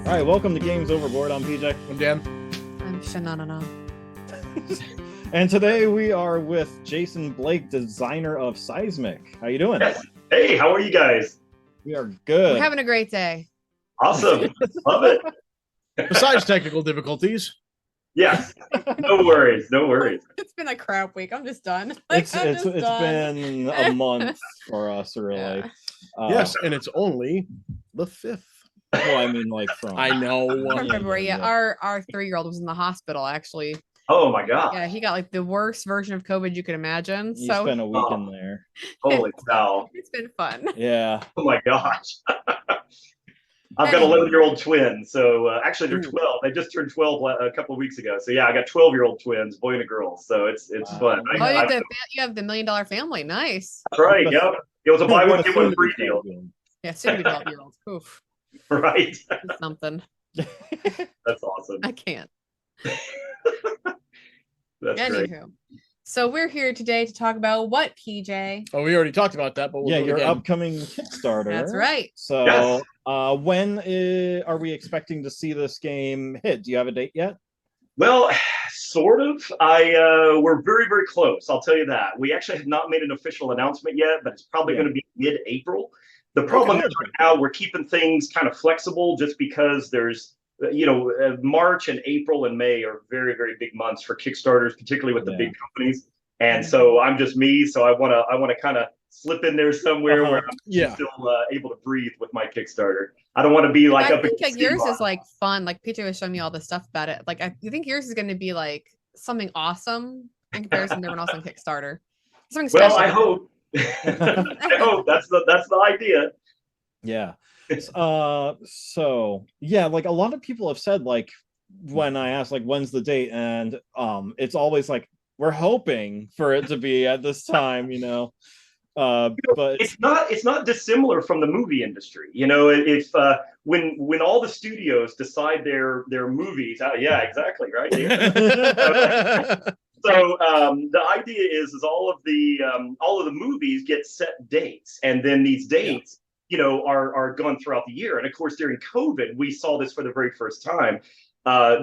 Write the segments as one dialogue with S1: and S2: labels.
S1: All right, welcome to Games Overboard. I'm PJ.
S2: I'm Dan.
S3: I'm Shanana.
S1: And today we are with Jason Blake, designer of Cysmic. How you doing?
S4: Yes. Hey, how are you guys?
S1: We are good.
S3: We're having a great day.
S4: Awesome. Love it.
S2: Besides technical difficulties.
S4: Yes. No worries. No worries.
S3: It's been a crap week. I'm just done.
S1: It's been a month for us, really.
S3: Yeah.
S2: Yes, and it's only the 5th.
S1: Well, I mean, like from
S2: I know.
S3: From February, yeah. Our 3-year-old was in the hospital, actually.
S4: Oh my God.
S3: Yeah, he got like the worst version of COVID you could imagine.
S1: You
S3: So
S1: spent a week in there.
S4: Holy cow.
S3: it's been fun.
S1: Yeah.
S4: Oh my gosh. I've got 11-year-old twins. So actually they're 12. They just turned 12 a couple of weeks ago. So yeah, I got 12-year-old twins, boy and a girl. So it's
S1: Wow.
S4: fun.
S3: Oh, you have the $1 million family. Nice.
S4: That's right. Yep. It was a buy one, get one free deal.
S3: Yeah, soon to be 12-year-olds. Oof.
S4: Right.
S3: It's something.
S4: That's awesome.
S3: I can't.
S4: That's great.
S3: Anywho. So we're here today to talk about what, PJ?
S2: Oh, we already talked about that, but we'll
S1: Yeah,
S2: do it
S1: your
S2: again.
S1: upcoming Kickstarter.
S3: That's right.
S1: So,
S4: Yes.
S1: When are we expecting to see this game hit? Do you have a date yet?
S4: Well, sort of. We're very, very close. I'll tell you that. We actually have not made an official announcement yet, but it's probably going to be mid-April. The problem is right now we're keeping things kind of flexible just because there's, March and April and May are very, very big months for Kickstarters, particularly with the big companies. And so I'm just me, so I want to kind of slip in there somewhere where I'm still able to breathe with my Kickstarter. I don't want to be like
S3: I
S4: up
S3: think like yours is like fun. Like PJ was showing me all this stuff about it. Like you think yours is going to be like something awesome in comparison to everyone else on Kickstarter. Something special.
S4: Well, I hope. I hope that's the idea.
S1: Yeah. So yeah, like a lot of people have said, like when I ask like when's the date, and it's always like we're hoping for it to be at this time, but
S4: it's not dissimilar from the movie industry. If when all the studios decide their movies, yeah, exactly, right. So the idea is all of the movies get set dates, and then these dates, are gone throughout the year. And of course, during COVID, we saw this for the very first time.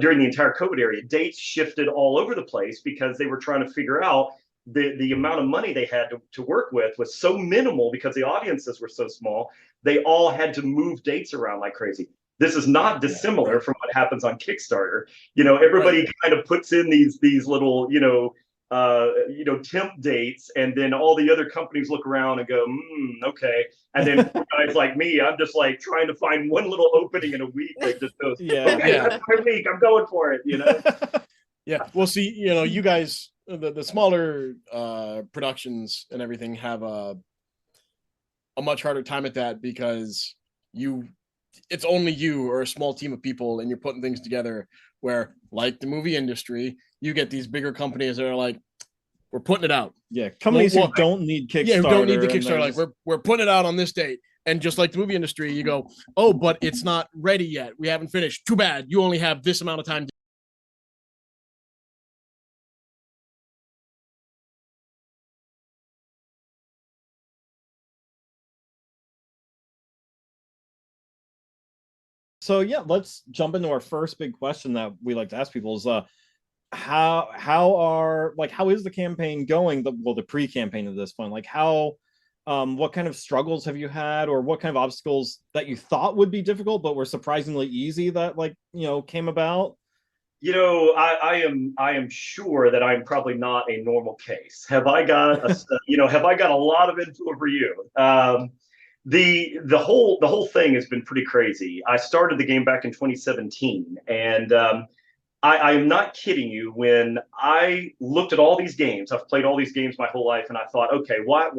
S4: During the entire COVID area, dates shifted all over the place because they were trying to figure out the amount of money they had to work with was so minimal because the audiences were so small. They all had to move dates around like crazy. This is not dissimilar from what happens on Kickstarter. Everybody kind of puts in these little, temp dates, and then all the other companies look around and go, okay. And then guys like me, I'm just like trying to find one little opening in a week that just goes, okay, that's my week, I'm going for it,
S2: Yeah, we'll see. You guys, the smaller productions and everything have a much harder time at that because it's only you or a small team of people, and you're putting things together. Where, like the movie industry, you get these bigger companies that are like, we're putting it out.
S1: Yeah, companies who don't need Kickstarter.
S2: Yeah, who don't need the Kickstarter. Like we're putting it out on this date. And just like the movie industry, you go, oh, but it's not ready yet. We haven't finished. Too bad. You only have this amount of time.
S1: So yeah, let's jump into our first big question that we like to ask people is how is the campaign going? The pre-campaign at this point, like what kind of struggles have you had, or what kind of obstacles that you thought would be difficult but were surprisingly easy that came about?
S4: I am sure that I'm probably not a normal case. Have I got a lot of info for you? The whole thing has been pretty crazy. I started the game back in 2017, and I am not kidding you. When I looked at all these games, I've played all these games my whole life, and I thought, okay, why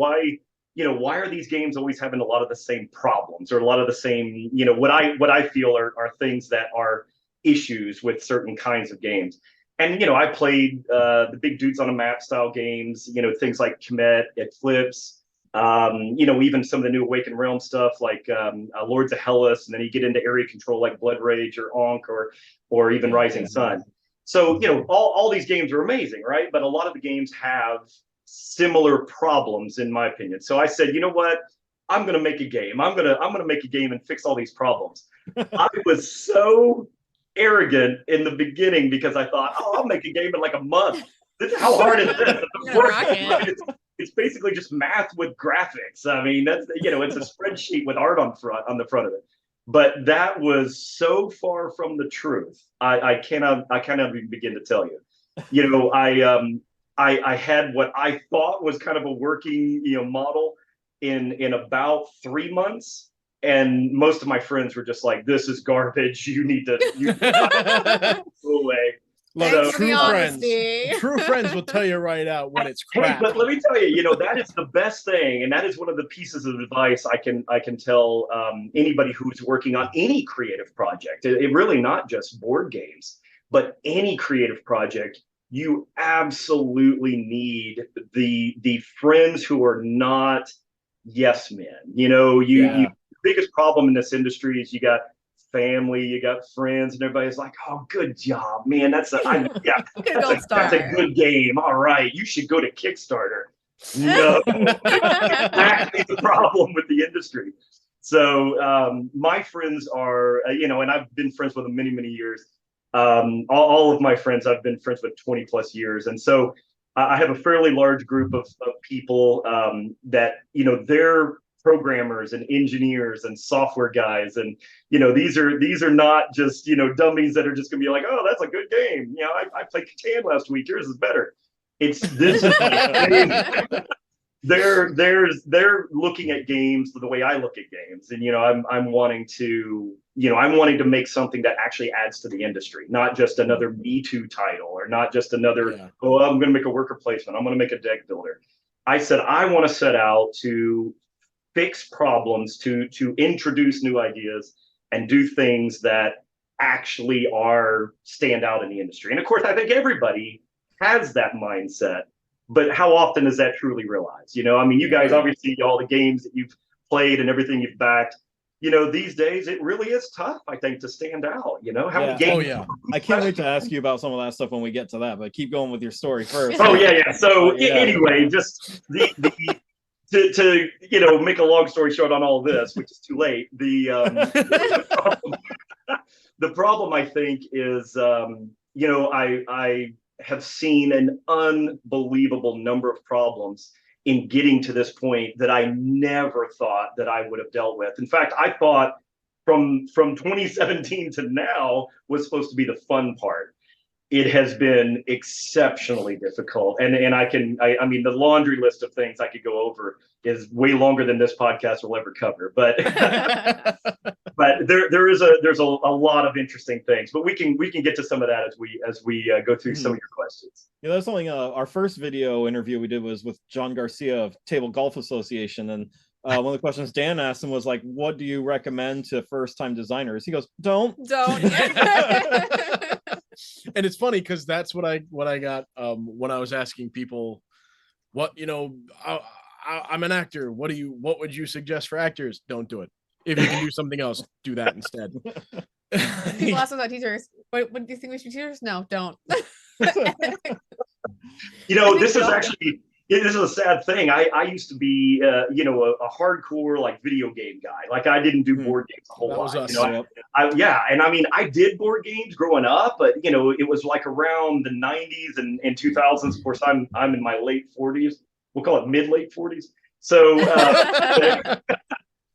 S4: are these games always having a lot of the same problems, or a lot of the same, what I feel are things that are issues with certain kinds of games. And I played the big dudes on a map style games, things like Comet, Eclipse. Even some of the new Awakened Realm stuff like Lords of Hellas, and then you get into area control like Blood Rage or Ankh or even Rising Sun. So, all these games are amazing, right? But a lot of the games have similar problems, in my opinion. So I said, you know what? I'm going to make a game. I'm going to make a game and fix all these problems. I was so arrogant in the beginning because I thought, oh, I'll make a game in like a month. How hard is this? It's basically just math with graphics. I mean, that's, you know, it's a spreadsheet with art on the front of it. But that was so far from the truth. I cannot even begin to tell you. You know, I had what I thought was kind of a working, you know, model in about 3 months, and most of my friends were just like, "This is garbage. You need to go away."
S3: Thanks for the
S2: true
S3: honesty.
S2: true friends will tell you right out when it's crap.
S4: Hey, but let me tell you, you know, that is the best thing, and that is one of the pieces of advice I can tell anybody who's working on any creative project. It really not just board games, but any creative project. You absolutely need the friends who are not yes men. You know, the biggest problem in this industry is you got family, you got friends, and everybody's like, "Oh, good job, man. That's a good game. All right, you should go to Kickstarter." No, exactly the problem with the industry. So my friends are, you know, and I've been friends with them many years. All of my friends I've been friends with 20 plus years, and so I have a fairly large group of people that, you know, they're programmers and engineers and software guys, and you know, these are not just, you know, dummies that are just gonna be like, "Oh, that's a good game. You know, I played Catan last week. Yours is better." It's this. They're looking at games the way I look at games, and you know, I'm wanting to make something that actually adds to the industry, not just another Me Too title, or not just another, oh, I'm going to make a worker placement, I'm going to make a deck builder. I said I want to set out to fix problems, to introduce new ideas, and do things that actually stand out in the industry. And of course, I think everybody has that mindset. But how often is that truly realized? You know, I mean, you guys, obviously, all the games that you've played and everything you've backed, you know, these days it really is tough, I think, to stand out. You know, how many games?
S1: I can't wait to ask you about some of that stuff when we get to that, but keep going with your story first.
S4: So anyway, just to you know, make a long story short on all this, which is too late. The problem I think is, you know, I have seen an unbelievable number of problems in getting to this point that I never thought that I would have dealt with. In fact, I thought from 2017 to now was supposed to be the fun part. It has been exceptionally difficult, and I mean, the laundry list of things I could go over is way longer than this podcast will ever cover. But but there's a lot of interesting things. But we can get to some of that as we go through some of your questions.
S1: Yeah, that's something. Our first video interview we did was with John Garcia of Table Golf Association, and one of the questions Dan asked him was like, "What do you recommend to first-time designers?" He goes, "Don't."
S2: And it's funny because that's what I got when I was asking people, what, you know, I'm an actor. What would you suggest for actors? Don't do it. If you can do something else, do that instead.
S3: People ask about teachers. What do you think we should be teachers? No, don't.
S4: You know, this is a sad thing. I used to be, you know, a hardcore like video game guy. Like I didn't do board games a whole lot.
S2: Was us.
S4: You know, and I mean, I did board games growing up, but you know, it was like around the 90s and 2000s. Of course, I'm in my late 40s. We'll call it mid-late 40s. So,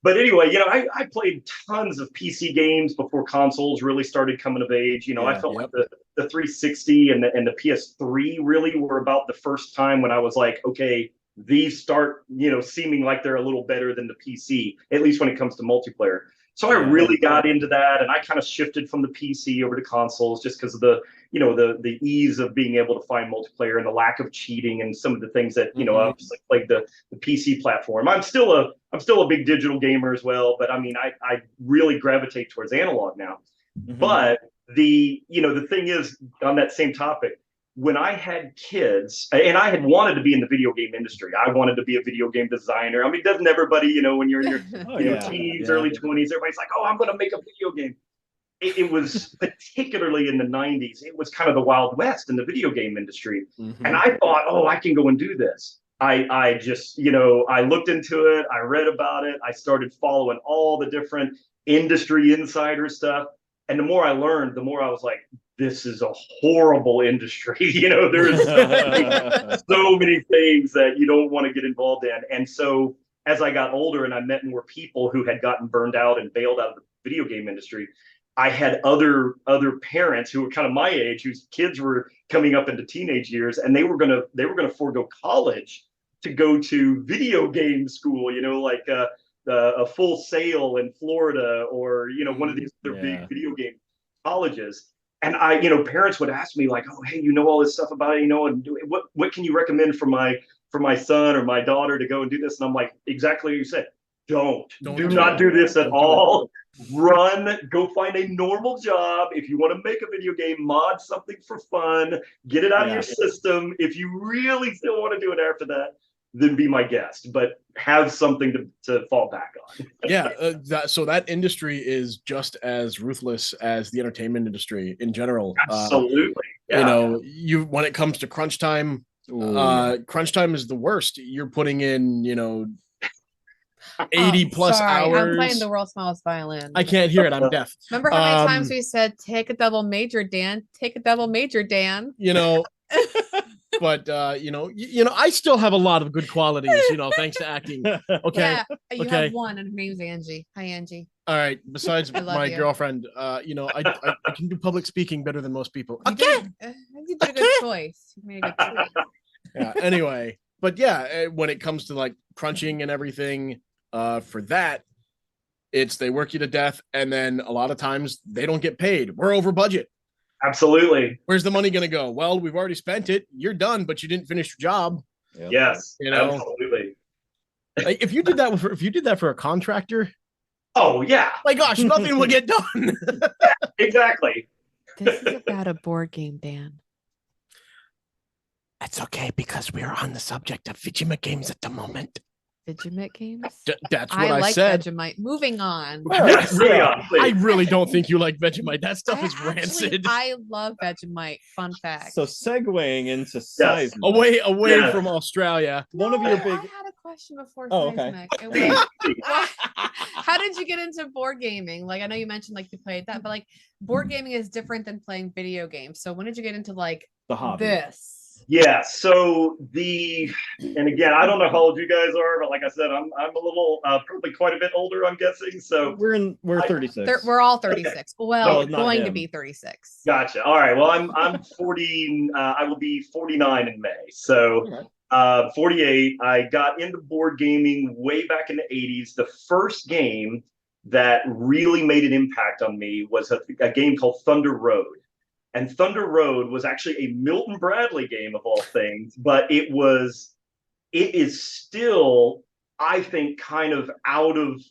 S4: but anyway, you know, I played tons of PC games before consoles really started coming of age. You know, I felt like the 360 and the PS3 really were about the first time when I was like, okay, these start, you know, seeming like they're a little better than the PC, at least when it comes to multiplayer. So I really got into that, and I kind of shifted from the PC over to consoles just because of the, you know, the ease of being able to find multiplayer and the lack of cheating and some of the things that, you know, obviously like the PC platform. I'm still a big digital gamer as well, but I mean, I really gravitate towards analog now. But the thing is, on that same topic, when I had kids, and I had wanted to be in the video game industry, I wanted to be a video game designer. I mean, doesn't everybody, you know, when you're in your teens, early 20s, everybody's like, oh, I'm going to make a video game. It was particularly in the 90s, it was kind of the Wild West in the video game industry. And I thought, oh, I can go and do this. I just, I looked into it, I read about it, I started following all the different industry insider stuff. And the more I learned, the more I was like, this is a horrible industry. There's so many things that you don't want to get involved in. And so as I got older and I met more people who had gotten burned out and bailed out of the video game industry, I had other parents who were kind of my age, whose kids were coming up into teenage years, and they were gonna forego college to go to video game school, like a Full Sail in Florida, or one of these other big video game colleges. And parents would ask me like, oh, hey, all this stuff about it, and what can you recommend for my son or my daughter to go and do this? And I'm like, exactly what you said. Do not do this at all. Run, go find a normal job. If you want to make a video game, mod something for fun, get it out of your system. If you really still want to do it after that, then be my guest, but have something to fall back on.
S2: So that industry is just as ruthless as the entertainment industry in general.
S4: Absolutely.
S2: When it comes to crunch time, crunch time is the worst. You're putting in, 80 plus hours.
S3: I'm playing the world's smallest violin.
S2: I can't hear it. I'm deaf.
S3: Remember how many times we said, take a double major, Dan? Take a double major, Dan.
S2: But I still have a lot of good qualities, thanks to acting. Okay.
S3: Yeah, you have one, and her name's Angie. Hi, Angie.
S2: All right. Besides my girlfriend, I can do public speaking better than most people.
S3: You did a good choice. You made a good choice.
S2: Yeah. Anyway, but when it comes to like crunching and everything, for that, they work you to death, and then a lot of times they don't get paid. We're over budget.
S4: Absolutely.
S2: Where's the money going to go? Well, we've already spent it. You're done, but you didn't finish your job.
S4: Yep. Yes, absolutely.
S2: Like, if you did that for a contractor,
S4: oh yeah,
S2: my gosh, nothing will get done.
S4: Exactly.
S3: This is about a board game, Dan.
S2: That's okay, because we're on the subject of Vegemite games at the moment.
S3: Vegemite games?
S2: That's what I said.
S3: Vegemite. Moving on.
S2: I really don't think you like Vegemite. That stuff is rancid.
S3: I love Vegemite. Fun fact.
S1: So segueing into Seismic.
S2: Away from Australia.
S1: One of your big.
S3: I had a question before
S1: Seismic.
S3: Okay. How did you get into board gaming? Like, I know you mentioned like you played that, but like board gaming is different than playing video games. So when did you get into like
S1: the hobby?
S3: This?
S4: Yeah, so and again, I don't know how old you guys are, but like I said, I'm a little probably quite a bit older, I'm guessing. So
S1: we're 36.
S3: We're all 36. Okay. Well, going
S1: him.
S3: to be 36.
S4: Gotcha. All right. Well, I'm 40. I will be 49 in May. So 48. I got into board gaming way back in the 80s. The first game that really made an impact on me was a game called Thunder Road. And Thunder Road was actually a Milton Bradley game of all things, but it is still, I think, kind of out of,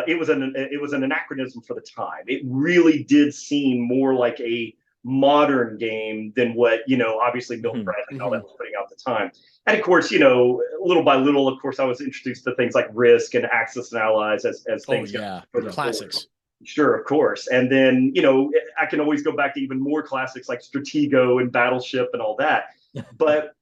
S4: it was an anachronism for the time. It really did seem more like a modern game than what, obviously Milton Bradley and all that was putting out at the time. And of course, little by little, of course, I was introduced to things like Risk and Axis and Allies as things.
S2: Classics.
S4: Forward. Sure, of course. And then, I can always go back to even more classics like Stratego and Battleship and all that. But,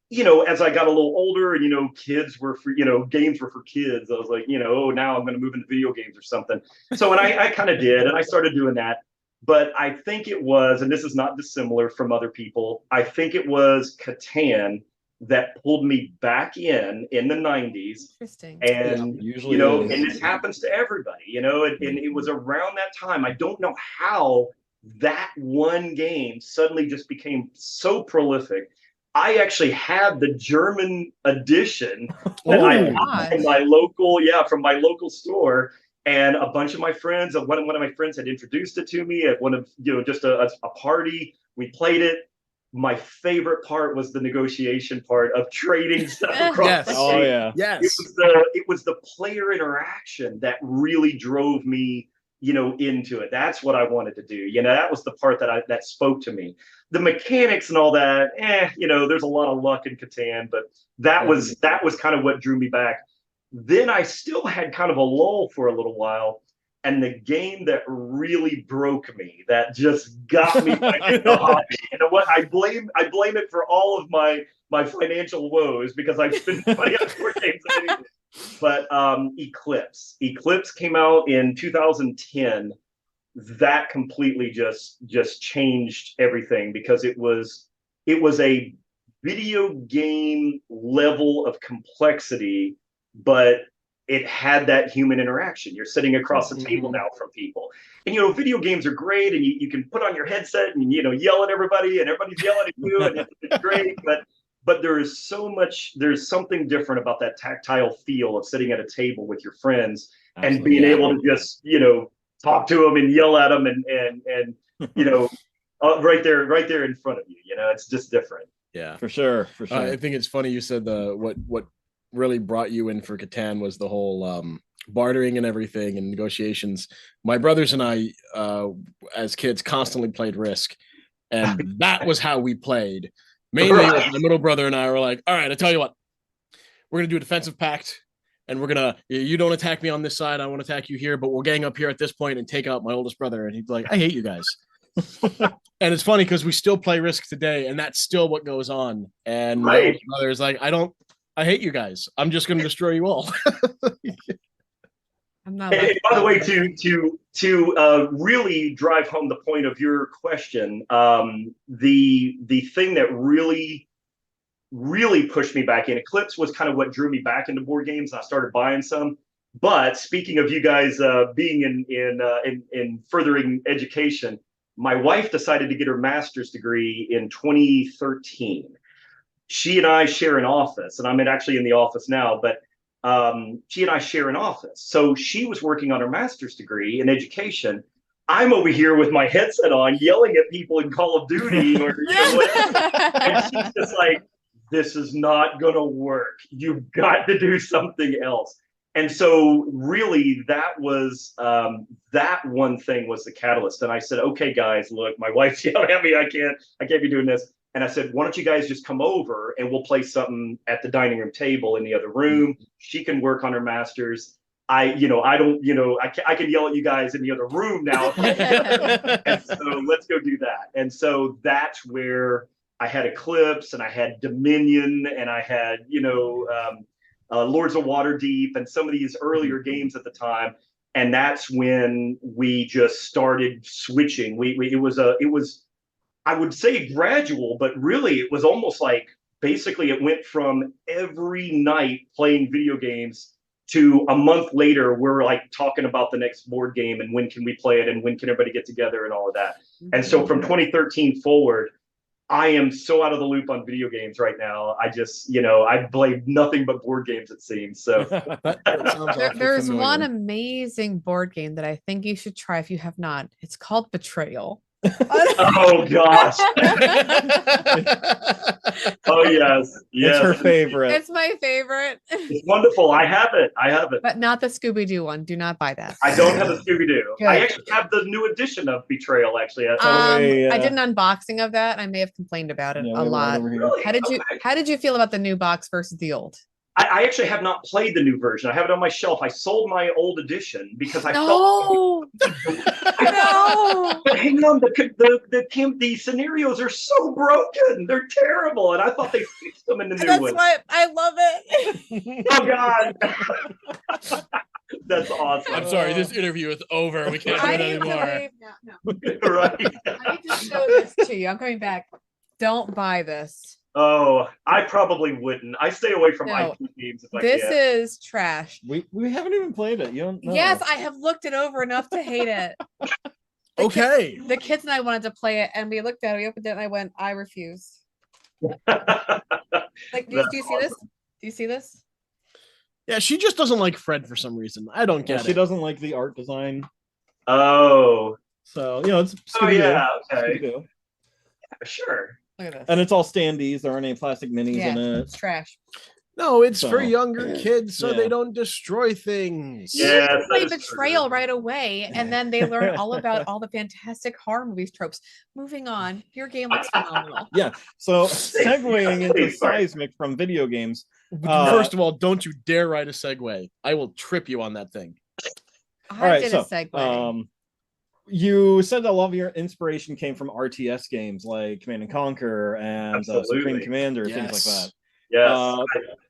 S4: as I got a little older and, kids were for, games were for kids, I was like, now I'm going to move into video games or something. So, and I kind of did, and I started doing that. But I think it was, and this is not dissimilar from other people, I think it was Catan that pulled me back in the 90s.
S3: Interesting.
S4: And
S1: usually
S4: and this happens to everybody, and it was around that time. I don't know how that one game suddenly just became so prolific. I actually had the German edition that I got from my local store, and a bunch of my friends, one of my friends had introduced it to me at one of just a party. We played it. My favorite part was the negotiation part of trading stuff across the game.
S2: Yes.
S4: It was the player interaction that really drove me, into it. That's what I wanted to do. That was the part that spoke to me. The mechanics and all that, there's a lot of luck in Catan, but that was kind of what drew me back. Then I still had kind of a lull for a little while. And the game that really broke me, that just got me back into the hobby. And what I blame it for all of my financial woes because I've spent money on board games and anything. But Eclipse came out in 2010. That completely just changed everything because it was a video game level of complexity, but it had that human interaction. You're sitting across the table now from people. And, video games are great and you can put on your headset and, yell at everybody and everybody's yelling at you and it's great. But there's something different about that tactile feel of sitting at a table with your friends and being able to just, talk to them and yell at them and right there in front of you. It's just different.
S2: Yeah,
S1: for sure.
S2: I think it's funny you said what really brought you in for Catan was the whole bartering and everything and negotiations. My brothers and I, as kids, constantly played Risk, and that was how we played. Mainly, my middle brother and I were like, "All right, I tell you what, we're gonna do a defensive pact, and you don't attack me on this side, I won't attack you here, but we'll gang up here at this point and take out my oldest brother." And he'd be like, "I hate you guys." And it's funny because we still play Risk today, and that's still what goes on. And my older brother is like, I hate you guys. I'm just going to destroy you all.
S3: I'm not.
S4: Hey, by the way, to really drive home the point of your question, the thing that really pushed me back in Eclipse was kind of what drew me back into board games. And I started buying some. But speaking of you guys being in furthering education, my wife decided to get her master's degree in 2013. She and I share an office, and I'm actually in the office now, but she and I share an office. So she was working on her master's degree in education. I'm over here with my headset on, yelling at people in Call of Duty or whatever. And she's just like, this is not going to work. You've got to do something else. And so really that was that one thing was the catalyst. And I said, okay, guys, look, my wife's yelling at me. I can't be doing this. And I said, why don't you guys just come over and we'll play something at the dining room table in the other room. She can work on her master's. I can yell at you guys in the other room now. And so let's go do that. And so that's where I had Eclipse and I had Dominion and I had, Lords of Waterdeep and some of these earlier games at the time. And that's when we just started switching. It was I would say gradual, but really it was almost like basically it went from every night playing video games to a month later, we're like talking about the next board game and when can we play it and when can everybody get together and all of that. And so from 2013 forward, I am so out of the loop on video games right now. I just, I blame nothing but board games, it seems. So
S3: there's one amazing board game that I think you should try if you have not. It's called Betrayal.
S4: Oh gosh. Oh yes.
S1: It's her favorite.
S3: It's my favorite.
S4: It's wonderful. I have it.
S3: But not the Scooby-Doo one. Do not buy that.
S4: I don't have a Scooby-Doo. I actually have the new edition of Betrayal, actually.
S3: I did an unboxing of that. I may have complained about it a lot.
S4: Really?
S3: How did you feel about the new box versus the old?
S4: I actually have not played the new version. I have it on my shelf. I sold my old edition because I
S3: felt no.
S4: But hang on, the scenarios are so broken. They're terrible, and I thought they fixed them in the new one.
S3: That's why I love it.
S4: Oh God. That's awesome.
S2: I'm sorry, this interview is over. We can't do it anymore.
S3: No. Right. I need to show this to you. I'm coming back. Don't buy this.
S4: Oh, I probably wouldn't. I stay away from IP games if I can.
S3: This is trash.
S1: We haven't even played it. You don't know.
S3: Yes, I have looked it over enough to hate it. The kids and I wanted to play it, and we looked at it, we opened it, and I went, I refuse. Like, do you see this? Do you see this?
S2: Yeah, she just doesn't like Fred for some reason. I don't get it.
S1: She doesn't like the art design.
S4: Oh.
S1: So, it's Scooby-Doo.
S4: Oh, yeah, okay.
S1: Scooby-Doo.
S4: Yeah, sure.
S3: Look at this.
S1: And it's all standees. There aren't any plastic minis in it.
S3: It's trash.
S2: No, it's for younger kids so they don't destroy things.
S3: You play Betrayal right away, and then they learn all about all the fantastic horror movies tropes. Moving on, your game looks phenomenal.
S1: Yeah. So segueing into Cysmic from video games.
S2: First of all, don't you dare ride a Segway. I will trip you on that thing.
S1: All right,
S3: did
S1: so
S3: a segue.
S1: you said that a lot of your inspiration came from RTS games like Command and Conquer and Supreme
S4: Absolutely.
S1: Commander, things like
S2: Yes.
S1: that.
S4: Yes.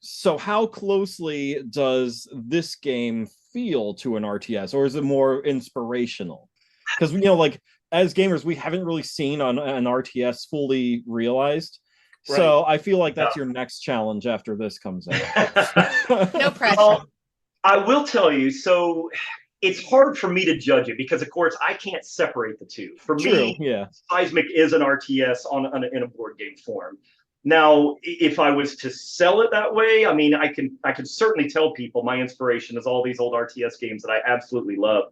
S1: So how closely does this game feel to an RTS, or is it more inspirational? Because like as gamers, we haven't really seen an RTS fully realized. So I feel like that's your next challenge after this comes out.
S3: No pressure.
S4: Well, I will tell you, so it's hard for me to judge it because, of course, I can't separate the two. For
S1: True,
S4: me,
S1: yeah.
S4: Cysmic is an RTS in a board game form. Now, if I was to sell it that way, I mean, I can certainly tell people my inspiration is all these old RTS games that I absolutely love.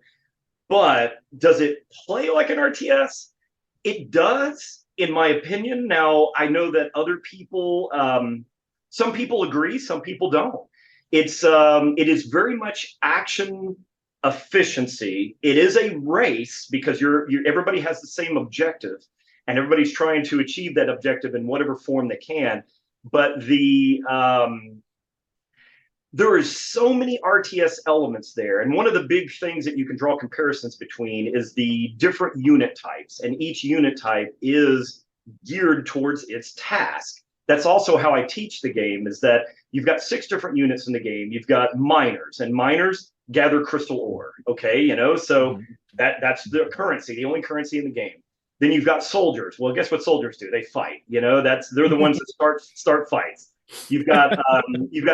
S4: But does it play like an RTS? It does, in my opinion. Now, I know that other people, some people agree, some people don't. It is very much action efficiency. It is a race because everybody has the same objective, and everybody's trying to achieve that objective in whatever form they can. But there is so many RTS elements there. And one of the big things that you can draw comparisons between is the different unit types. And each unit type is geared towards its task. That's also how I teach the game, is that you've got 6 different units in the game. You've got miners, and miners gather crystal ore. Okay, so that's the currency, the only currency in the game. Then you've got soldiers. Well, guess what soldiers do? They fight. They're the ones that start fights. You've got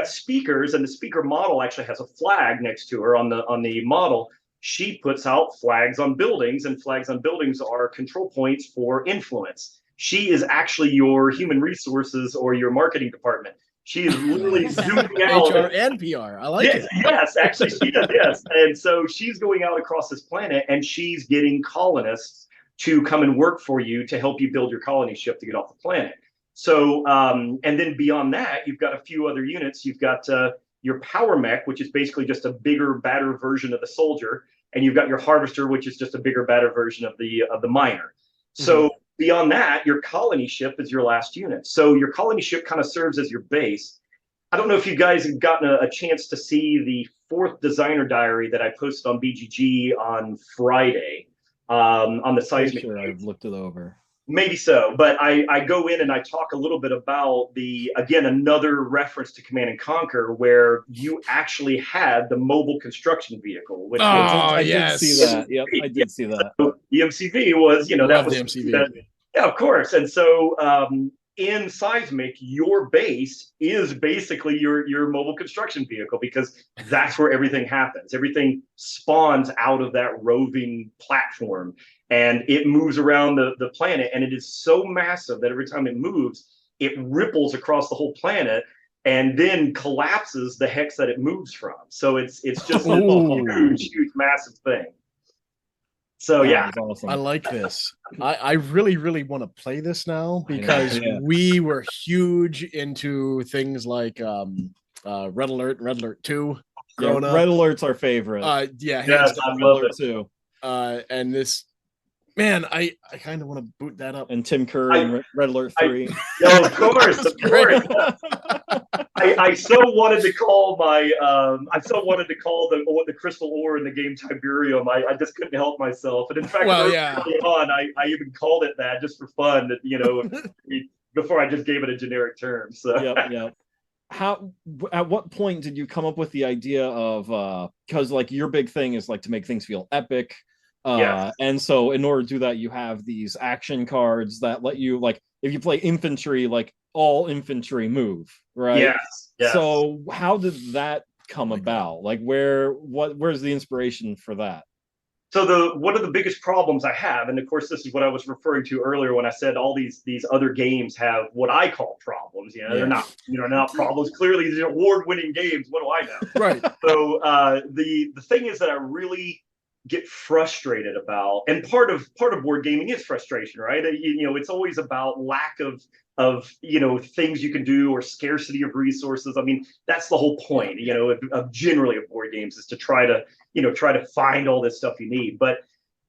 S4: speakers, and the speaker model actually has a flag next to her on the model. She puts out flags on buildings, and flags on buildings are control points for influence. She is actually your human resources or your marketing department. She is literally zooming out.
S2: HR and PR. I like it.
S4: Yes, actually she does, yes. And so she's going out across this planet, and she's getting colonists to come and work for you to help you build your colony ship to get off the planet. So, and then beyond that, you've got a few other units. You've got your power mech, which is basically just a bigger, badder version of the soldier. And you've got your harvester, which is just a bigger, badder version of the miner. So beyond that, your colony ship is your last unit. So your colony ship kind of serves as your base. I don't know if you guys have gotten a chance to see the 4th designer diary that I posted on BGG on Friday on the Seismic.
S1: Sure, I've looked it over.
S4: Maybe so, but I go in and I talk a little bit about another reference to Command and Conquer, where you actually had the mobile construction vehicle. Which
S1: I did see that. Yep, I did see that.
S4: So the MCV was, that was
S2: the MCV.
S4: Yeah, of course. And so in Seismic, your base is basically your mobile construction vehicle, because that's where everything happens. Everything spawns out of that roving platform, and it moves around the planet. And it is so massive that every time it moves, it ripples across the whole planet and then collapses the hex that it moves from. So it's just a huge, massive thing. So yeah,
S1: awesome.
S2: I like this. I really, really want to play this now, because we were huge into things like Red Alert, Red Alert 2.
S1: Red Alert's our favorite.
S4: I love it
S1: too.
S2: And this, man, I kind of want to boot that up.
S1: And Tim Curry and Red Alert 3.
S4: Of course. I so wanted to call the crystal ore in the game Tiberium. I just couldn't help myself. And in fact, early on, I even called it that just for fun, before I just gave it a generic term. So
S1: yep. At what point did you come up with the idea of because like your big thing is like to make things feel epic? And so in order to do that, you have these action cards that let you, like, if you play infantry, like all infantry move, right?
S4: Yes.
S1: So how did that come about? Like where's the inspiration for that?
S4: So one of the biggest problems I have, and of course this is what I was referring to earlier when I said all these other games have what I call problems. They're not problems. Clearly these are award-winning games. What do I know?
S2: Right.
S4: So the thing is that I really get frustrated about, and part of board gaming is frustration, right? It's always about lack of things you can do, or scarcity of resources. I mean, that's the whole point, of generally of board games, is to try to find all this stuff you need. But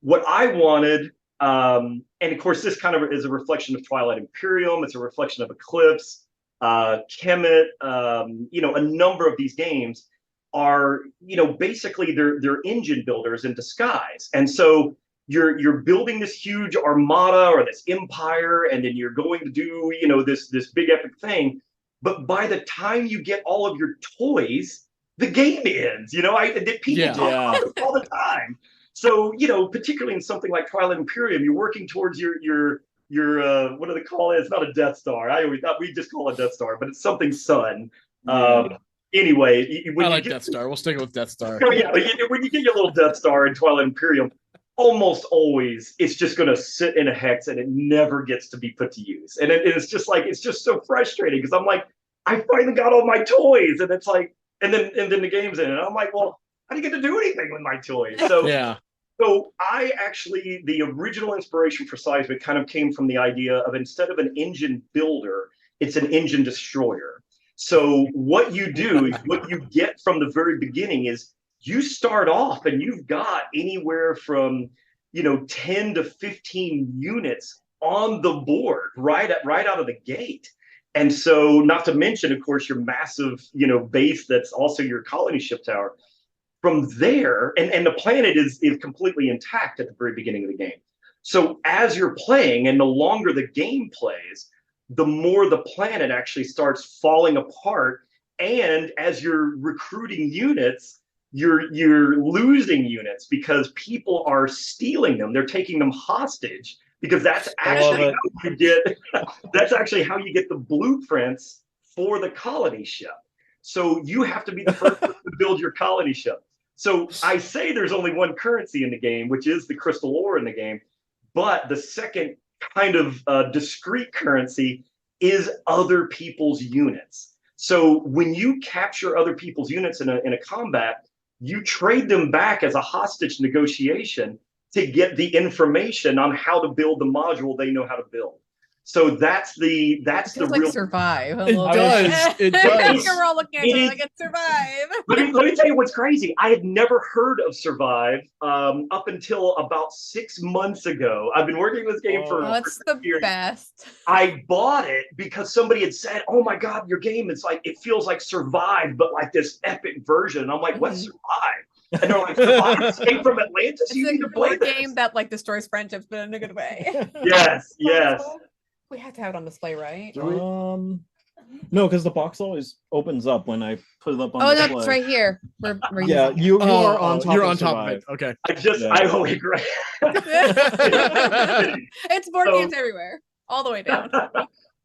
S4: what I wanted, and of course this kind of is a reflection of Twilight Imperium, it's a reflection of Eclipse, Kemet, a number of these games. are, basically they're engine builders in disguise. And so you're building this huge armada or this empire, and then you're going to do, this big epic thing. But by the time you get all of your toys, the game ends. People talk about this all the time. So, particularly in something like Twilight Imperium, you're working towards your what do they call it? It's not a Death Star. We just call it Death Star, but it's something Sun. Anyway,
S2: I like Death Star. We'll stick with Death Star.
S4: Yeah, when you get your little Death Star in Twilight Imperium, almost always it's just going to sit in a hex and it never gets to be put to use. And it's just so frustrating because I'm like, I finally got all my toys, and it's like, and then the game's in, and I'm like, well, I didn't get to do anything with my toys. So
S2: yeah.
S4: So the original inspiration for Cysmic kind of came from the idea of, instead of an engine builder, it's an engine destroyer. So what you do, what you get from the very beginning is you start off and you've got anywhere from 10 to 15 units on the board right out of the gate. And so, not to mention, of course, your massive base that's also your colony ship tower. From there, and the planet is completely intact at the very beginning of the game. So as you're playing, and the longer the game plays, the more the planet actually starts falling apart. And as you're recruiting units, you're losing units because people are stealing them. They're taking them hostage, because that's actually how you get the blueprints for the colony ship. So you have to be the first to build your colony ship. So I say there's only one currency in the game, which is the crystal ore in the game. But the second kind of discrete currency is other people's units. So when you capture other people's units in a combat, you trade them back as a hostage negotiation to get the information on how to build the module they know how to build. So that's the
S3: like
S4: real
S3: Survive.
S2: It does. It does.
S3: We're all looking at it like it's Survive.
S4: Let me tell you what's crazy. I had never heard of Survive up until about 6 months ago. I've been working this game for
S3: that's the
S4: years.
S3: best.
S4: I bought it because somebody had said, "Oh my God, your game is like, it feels like Survive, but like this epic version." And I'm like, "What's Survive?" And they're like, "Survive Escape from Atlantis.
S3: It's
S4: You need to play
S3: a
S4: this."
S3: game that like destroys friendships, but in a good way.
S4: Yes.
S3: We have to have it on display, right?
S1: No, because the box always opens up when I put it up on display.
S3: No, it's right here. We're
S1: Yeah,
S3: using
S1: you are on top.
S2: You're
S1: of
S2: on top
S1: Survive.
S2: of it. Okay.
S4: I only agree.
S3: It's board games everywhere, all the way down.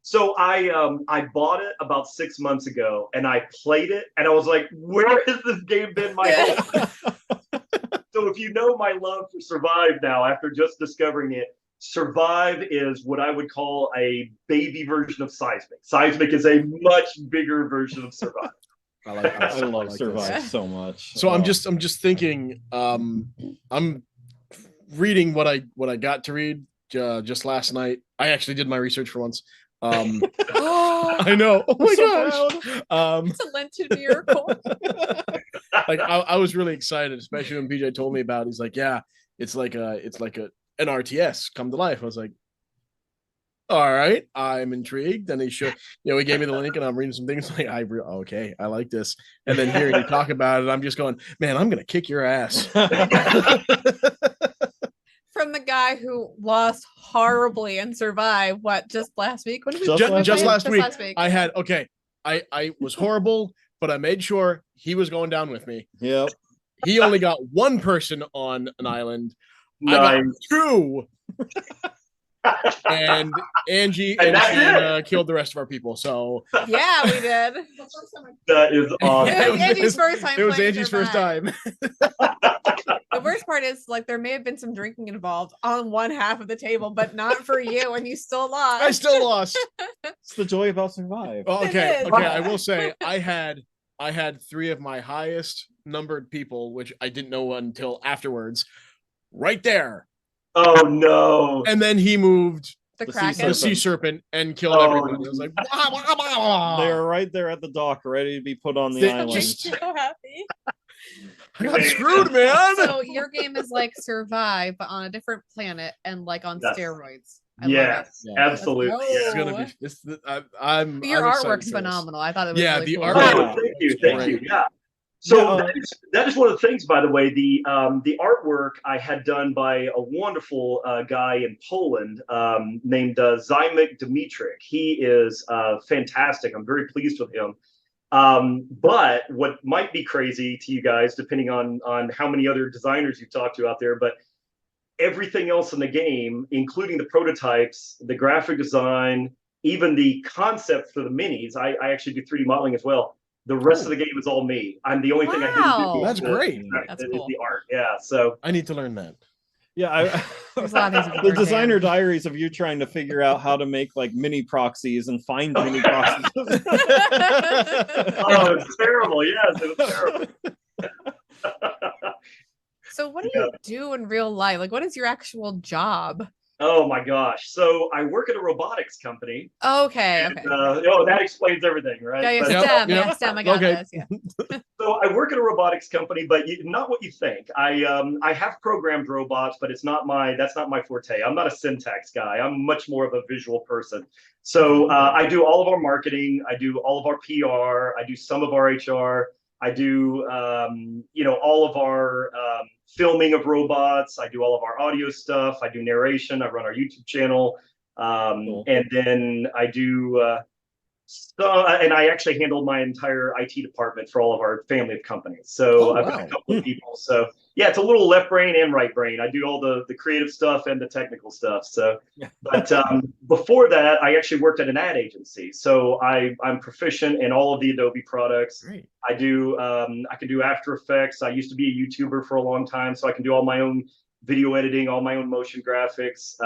S4: So I bought it about 6 months ago, and I played it, and I was like, "Where has this game been my whole life?" So if you know my love for Survive now, after just discovering it, Survive is what I would call a baby version of Cysmic. Cysmic is a much bigger version of Survive.
S2: I like this.
S1: I love
S2: like
S1: Survive
S2: this.
S1: so much.
S2: So I'm just thinking. I'm reading what I got to read just last night. I actually did my research for once. I know. Oh my gosh.
S3: It's a Lenten miracle.
S2: Like I was really excited, especially when BJ told me about it. He's like, "Yeah, it's like an RTS come to life." I was like, "All right, I'm intrigued." And he showed, he gave me the link, and I'm reading some things. Like, okay, I like this. And then hearing you talk about it, I'm just going, "Man, I'm gonna kick your ass."
S3: From the guy who lost horribly and survived just last week? What did we
S2: just last week.
S3: I
S2: had I was horrible, but I made sure he was going down with me.
S1: Yep.
S2: He only got one person on an island.
S4: Nice.
S2: I got two. And Angie and Shanna killed the rest of our people. So
S3: yeah, we did.
S4: That is awesome.
S3: It was Angie's first time.
S2: It was Angie's first time.
S3: The worst part is, like, there may have been some drinking involved on one half of the table, but not for you, and you still lost.
S2: I still lost.
S1: It's the joy about Survive.
S2: Oh, okay. I will say I had 3 of my highest numbered people, which I didn't know until afterwards, right there.
S4: Oh no!
S3: Oh.
S2: And then he moved
S3: the
S2: sea serpent and killed everybody. I was like,
S1: They're right there at the dock, ready to be put on the island.
S3: Just so happy.
S2: I got screwed, man.
S3: So your game is like Survive, but on a different planet and like on steroids.
S4: Yes, absolutely.
S2: It's gonna be this. I'm
S3: your
S2: excited
S3: artwork's
S2: for this.
S3: phenomenal. I thought it was
S2: Yeah,
S3: really
S2: the
S3: cool.
S2: art-
S4: Oh, thank you. Yeah. So
S1: Yeah,
S4: that is one of the things, by the way. The artwork I had done by a wonderful guy in Poland named Cysmic. He is fantastic. I'm very pleased with him. But what might be crazy to you guys, depending on how many other designers you've talked to out there, but everything else in the game, including the prototypes, the graphic design, even the concept for the minis, I actually do 3D modeling as well. The rest of the game is all me. I'm the only thing I didn't do.
S3: Wow.
S2: That's great.
S3: That's
S4: is
S3: cool.
S4: the art. Yeah. So
S2: I need to learn that.
S1: yeah.
S3: There's a lot of things you can
S1: The
S3: learn,
S1: designer
S3: Dan.
S1: diaries of you trying to figure out how to make like mini proxies and find mini proxies.
S4: oh, it's terrible. Yes, it was terrible.
S3: So what do you do in real life? Like, what is your actual job?
S4: Oh my gosh. So I work at a robotics company.
S3: Okay.
S4: And,
S3: Okay.
S4: that explains everything, right?
S3: Yeah,
S4: But-
S3: STEM.
S2: Yep.
S3: Yeah, STEM. I got
S2: Okay.
S3: this. Yeah.
S4: So I work at a robotics company, but not what you think. I have programmed robots, but that's not my forte. I'm not a syntax guy. I'm much more of a visual person. So I do all of our marketing. I do all of our PR. I do some of our HR. I do all of our filming of robots. I do all of our audio stuff. I do narration. I run our YouTube channel,
S1: Cool.
S4: and then I do. And I actually handled my entire IT department for all of our family of companies. So I've got a couple of people. So yeah, it's a little left brain and right brain. I do all the creative stuff and the technical stuff. So, but before that, I actually worked at an ad agency. So I'm proficient in all of the Adobe products.
S2: Great.
S4: I can do After Effects. I used to be a YouTuber for a long time, so I can do all my own video editing, all my own motion graphics.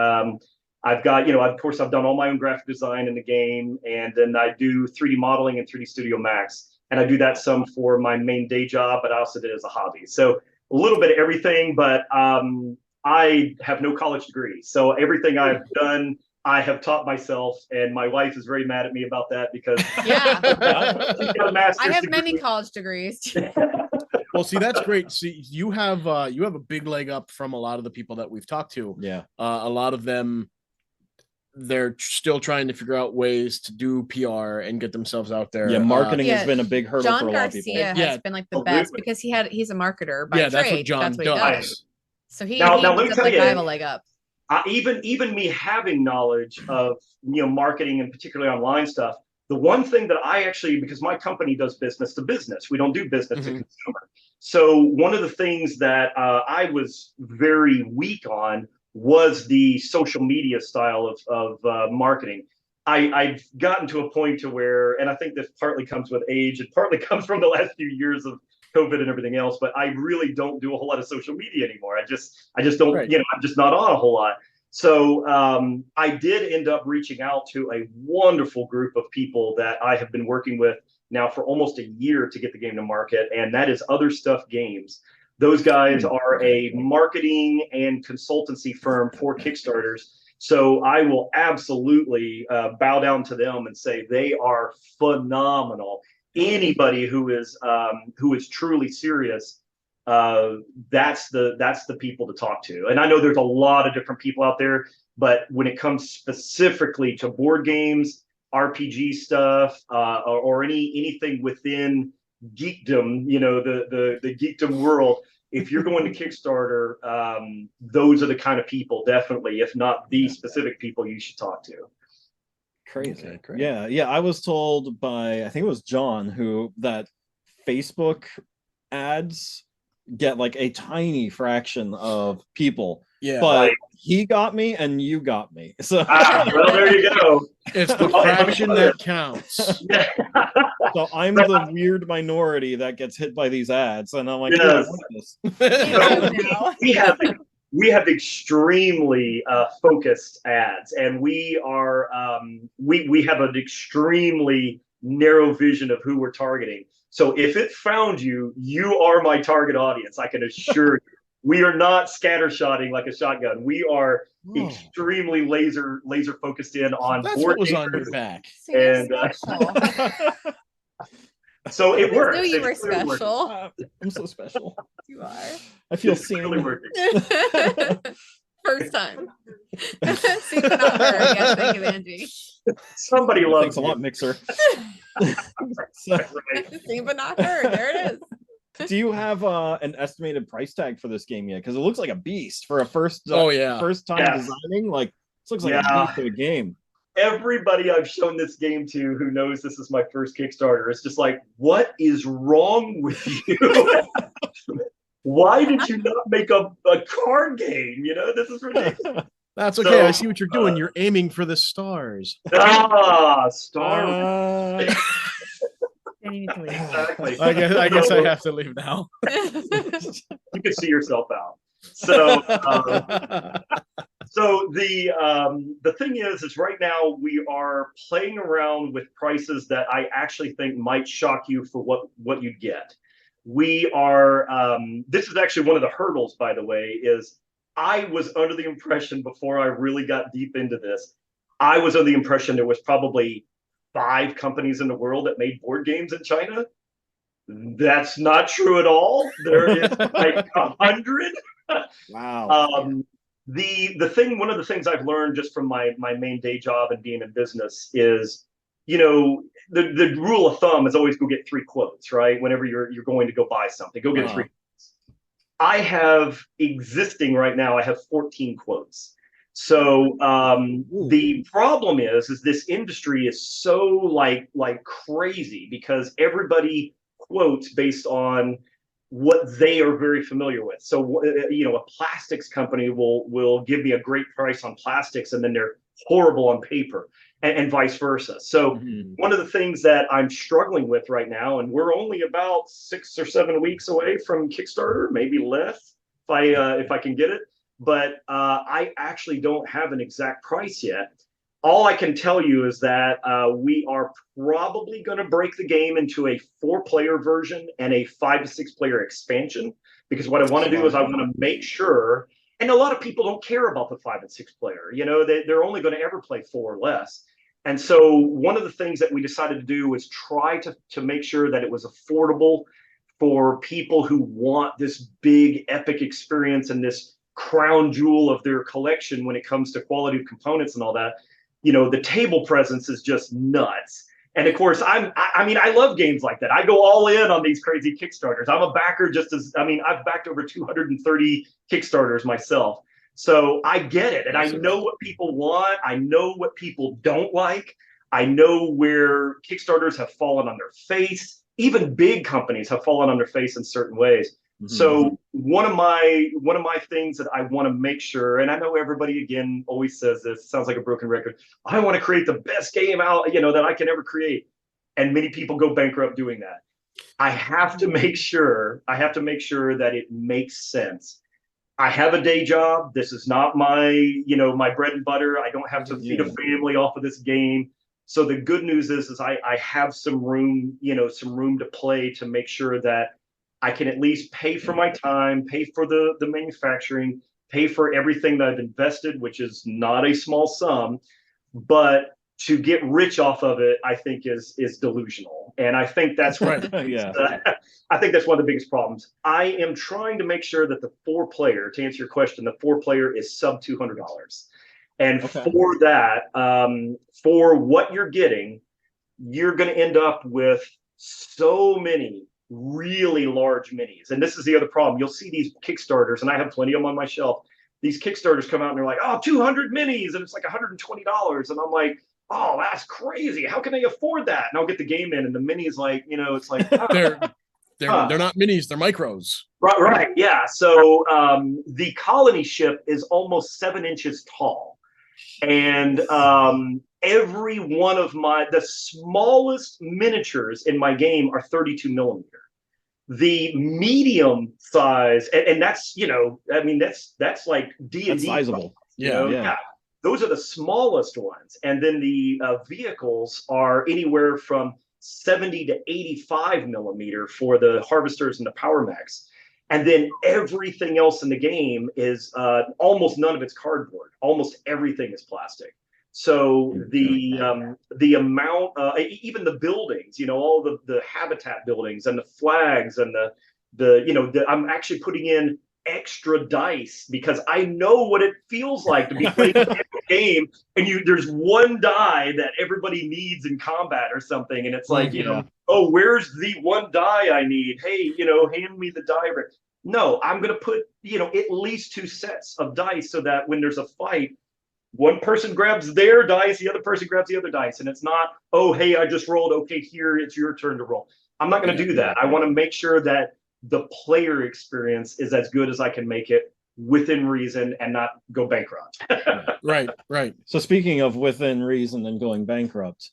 S4: I've got, of course, I've done all my own graphic design in the game, and then I do 3D modeling in 3D Studio Max. And I do that some for my main day job, but I also did it as a hobby. So a little bit of everything, but I have no college degree. So everything I've done, I have taught myself, and my wife is very mad at me about that because
S3: Yeah.
S4: she's got a master's
S3: I have
S4: degree.
S3: many college degrees.
S2: Well, see, that's great. See, you have a big leg up from a lot of the people that we've talked to.
S1: Yeah.
S2: A lot of them, they're still trying to figure out ways to do PR and get themselves out there.
S1: Yeah, marketing
S3: Yeah,
S1: has been a big hurdle
S3: John
S1: for a lot of people.
S3: Garcia has
S2: Yeah.
S3: been like the
S4: Oh,
S3: best
S4: really?
S3: because he's a marketer by
S2: Yeah, that's
S3: trade.
S2: what John
S3: That's what he
S2: does.
S3: does. So he
S4: Now, let me
S3: does
S4: tell
S3: like
S4: you,
S3: I have a leg up.
S4: even me having knowledge of marketing and particularly online stuff, the one thing that I actually, because my company does business to business, we don't do business to consumer. So one of the things that I was very weak on was the social media style of marketing. I've gotten to a point to where, and I think this partly comes with age, and partly comes from the last few years of COVID and everything else, but I really don't do a whole lot of social media anymore. I just don't,
S2: Right.
S4: I'm just not on a whole lot. So I did end up reaching out to a wonderful group of people that I have been working with now for almost a year to get the game to market, and that is Other Stuff Games. Those guys are a marketing and consultancy firm for Kickstarters. So I will absolutely bow down to them and say they are phenomenal. Anybody who is truly serious, that's the people to talk to. And I know there's a lot of different people out there, but when it comes specifically to board games, RPG stuff, or anything within geekdom, the geekdom world, if you're going to Kickstarter, those are the kind of people, definitely, if not the specific people you should talk to.
S1: Crazy.
S2: Okay, great.
S1: Yeah. I was told by, I think it was John, that Facebook ads get like a tiny fraction of people.
S2: Yeah.
S1: But
S4: Right.
S1: he got me and you got me. So,
S4: Well, there you go.
S2: It's the fraction that counts.
S1: so I'm the weird minority that gets hit by these ads. And I'm like,
S4: Yes.
S1: "Yeah, I want this."
S3: Now.
S4: we have extremely focused ads, and we are we have an extremely narrow vision of who we're targeting. So if it found you, you are my target audience. I can assure you. We are not scattershotting like a shotgun. We are extremely laser focused in on
S2: That's
S4: board
S2: what was on
S4: gamers.
S2: your back.
S3: So you're
S4: And,
S3: special.
S4: So it
S3: I
S4: works.
S3: knew you
S4: It's
S3: were
S4: clearly working.
S3: special.
S1: I'm so special.
S3: You are.
S1: I feel
S4: It's clearly
S1: seen.
S4: working.
S3: First time. See, but not heard. Yes, thank you, Angie.
S4: Somebody loves
S1: Thanks a lot,
S4: you.
S1: Mixer. So,
S4: Right.
S3: Seen but not heard. There it is.
S1: Do you have an estimated price tag for this game yet? Because it looks like a beast for a first first time
S4: Yes.
S1: designing. Like this looks like a
S4: Yeah.
S1: beast of a game.
S4: Everybody I've shown this game to who knows this is my first Kickstarter is just like, what is wrong with you? Why did you not make a card game? You know, this is ridiculous.
S2: That's okay.
S4: So,
S2: I see what you're doing. You're aiming for the stars.
S4: Star.
S3: You need to leave.
S4: Exactly.
S2: I guess I have to leave now.
S4: You can see yourself out. So, so the thing is right now we are playing around with prices that I actually think might shock you for what you'd get. We are. This is actually one of the hurdles, by the way, is I was under the impression before I really got deep into this, I was under the impression there was probably 5 companies in the world that made board games in China. That's not true at all. There is like 100.
S1: Wow.
S4: One of the things I've learned just from my main day job and being in business is, you know, the rule of thumb is always go get 3 quotes, right? Whenever you're going to go buy something, go get 3 quotes. I have existing right now, I have 14 quotes. So the problem is this industry is so like crazy because everybody quotes based on what they are very familiar with. So you know, a plastics company will give me a great price on plastics and then they're horrible on paper, and vice versa. So one of the things that I'm struggling with right now, and we're only about 6 or 7 weeks away from Kickstarter, maybe less if I can get it. But I actually don't have an exact price yet. All I can tell you is that we are probably going to break the game into a 4-player version and a 5 to 6 player expansion, because what I want to do is I want to make sure, and a lot of people don't care about the 5 and 6 player, you know, they're only going to ever play 4 or less. And so one of the things that we decided to do was try to make sure that it was affordable for people who want this big epic experience and this crown jewel of their collection when it comes to quality of components and all that. You know, the table presence is just nuts. And of course, I mean, I love games like that. I go all in on these crazy Kickstarters. I'm a backer I've backed over 230 Kickstarters myself. So I get it. And I know what people want. I know what people don't like. I know where Kickstarters have fallen on their face. Even big companies have fallen on their face in certain ways. So one of my things that I want to make sure, and I know everybody again always says this, sounds like a broken record, I want to create the best game out, you know, that I can ever create. And many people go bankrupt doing that. I have to make sure that it makes sense. I have a day job. This is not my bread and butter. I don't have to feed a family off of this game. So the good news is I have some room to play to make sure that I can at least pay for my time, pay for the manufacturing, pay for everything that I've invested, which is not a small sum. But to get rich off of it, I think is delusional. And I think that's
S2: right.
S4: I think that's one of the biggest problems. I am trying to make sure that the 4-player, to answer your question, the 4-player is sub $200. And for that, for what you're getting, you're going to end up with so many really large minis. And this is the other problem. You'll see these Kickstarters, and I have plenty of them on my shelf. These Kickstarters come out and they're like, oh, 200 minis, and it's like $120. And I'm like, oh, that's crazy. How can they afford that? And I'll get the game in, and the mini is like, you know, it's like
S2: they're not minis, they're micros.
S4: Right. Yeah. So the colony ship is almost 7 inches tall. And every one of the smallest miniatures in my game are 32 millimeter. The medium size, and that's, you know, I mean, that's like D&D.
S1: That's sizable.
S4: Yeah. Those are the smallest ones. And then the vehicles are anywhere from 70 to 85 millimeter for the harvesters and the power mechs. And then everything else in the game is almost none of it's cardboard. Almost everything is plastic. So the amount, even the buildings, you know, all the habitat buildings and the flags and I'm actually putting in extra dice because I know what it feels like to be playing a game and there's one die that everybody needs in combat or something, and it's like, oh, where's the one die I need? Hey, hand me the die. No, I'm gonna put at least 2 sets of dice so that when there's a fight, one person grabs their dice, the other person grabs the other dice, and it's not, oh, hey, I just rolled. Okay, here it's your turn to roll. I'm not going to do that. I want to make sure that the player experience is as good as I can make it within reason and not go bankrupt.
S2: Right.
S1: So speaking of within reason and going bankrupt,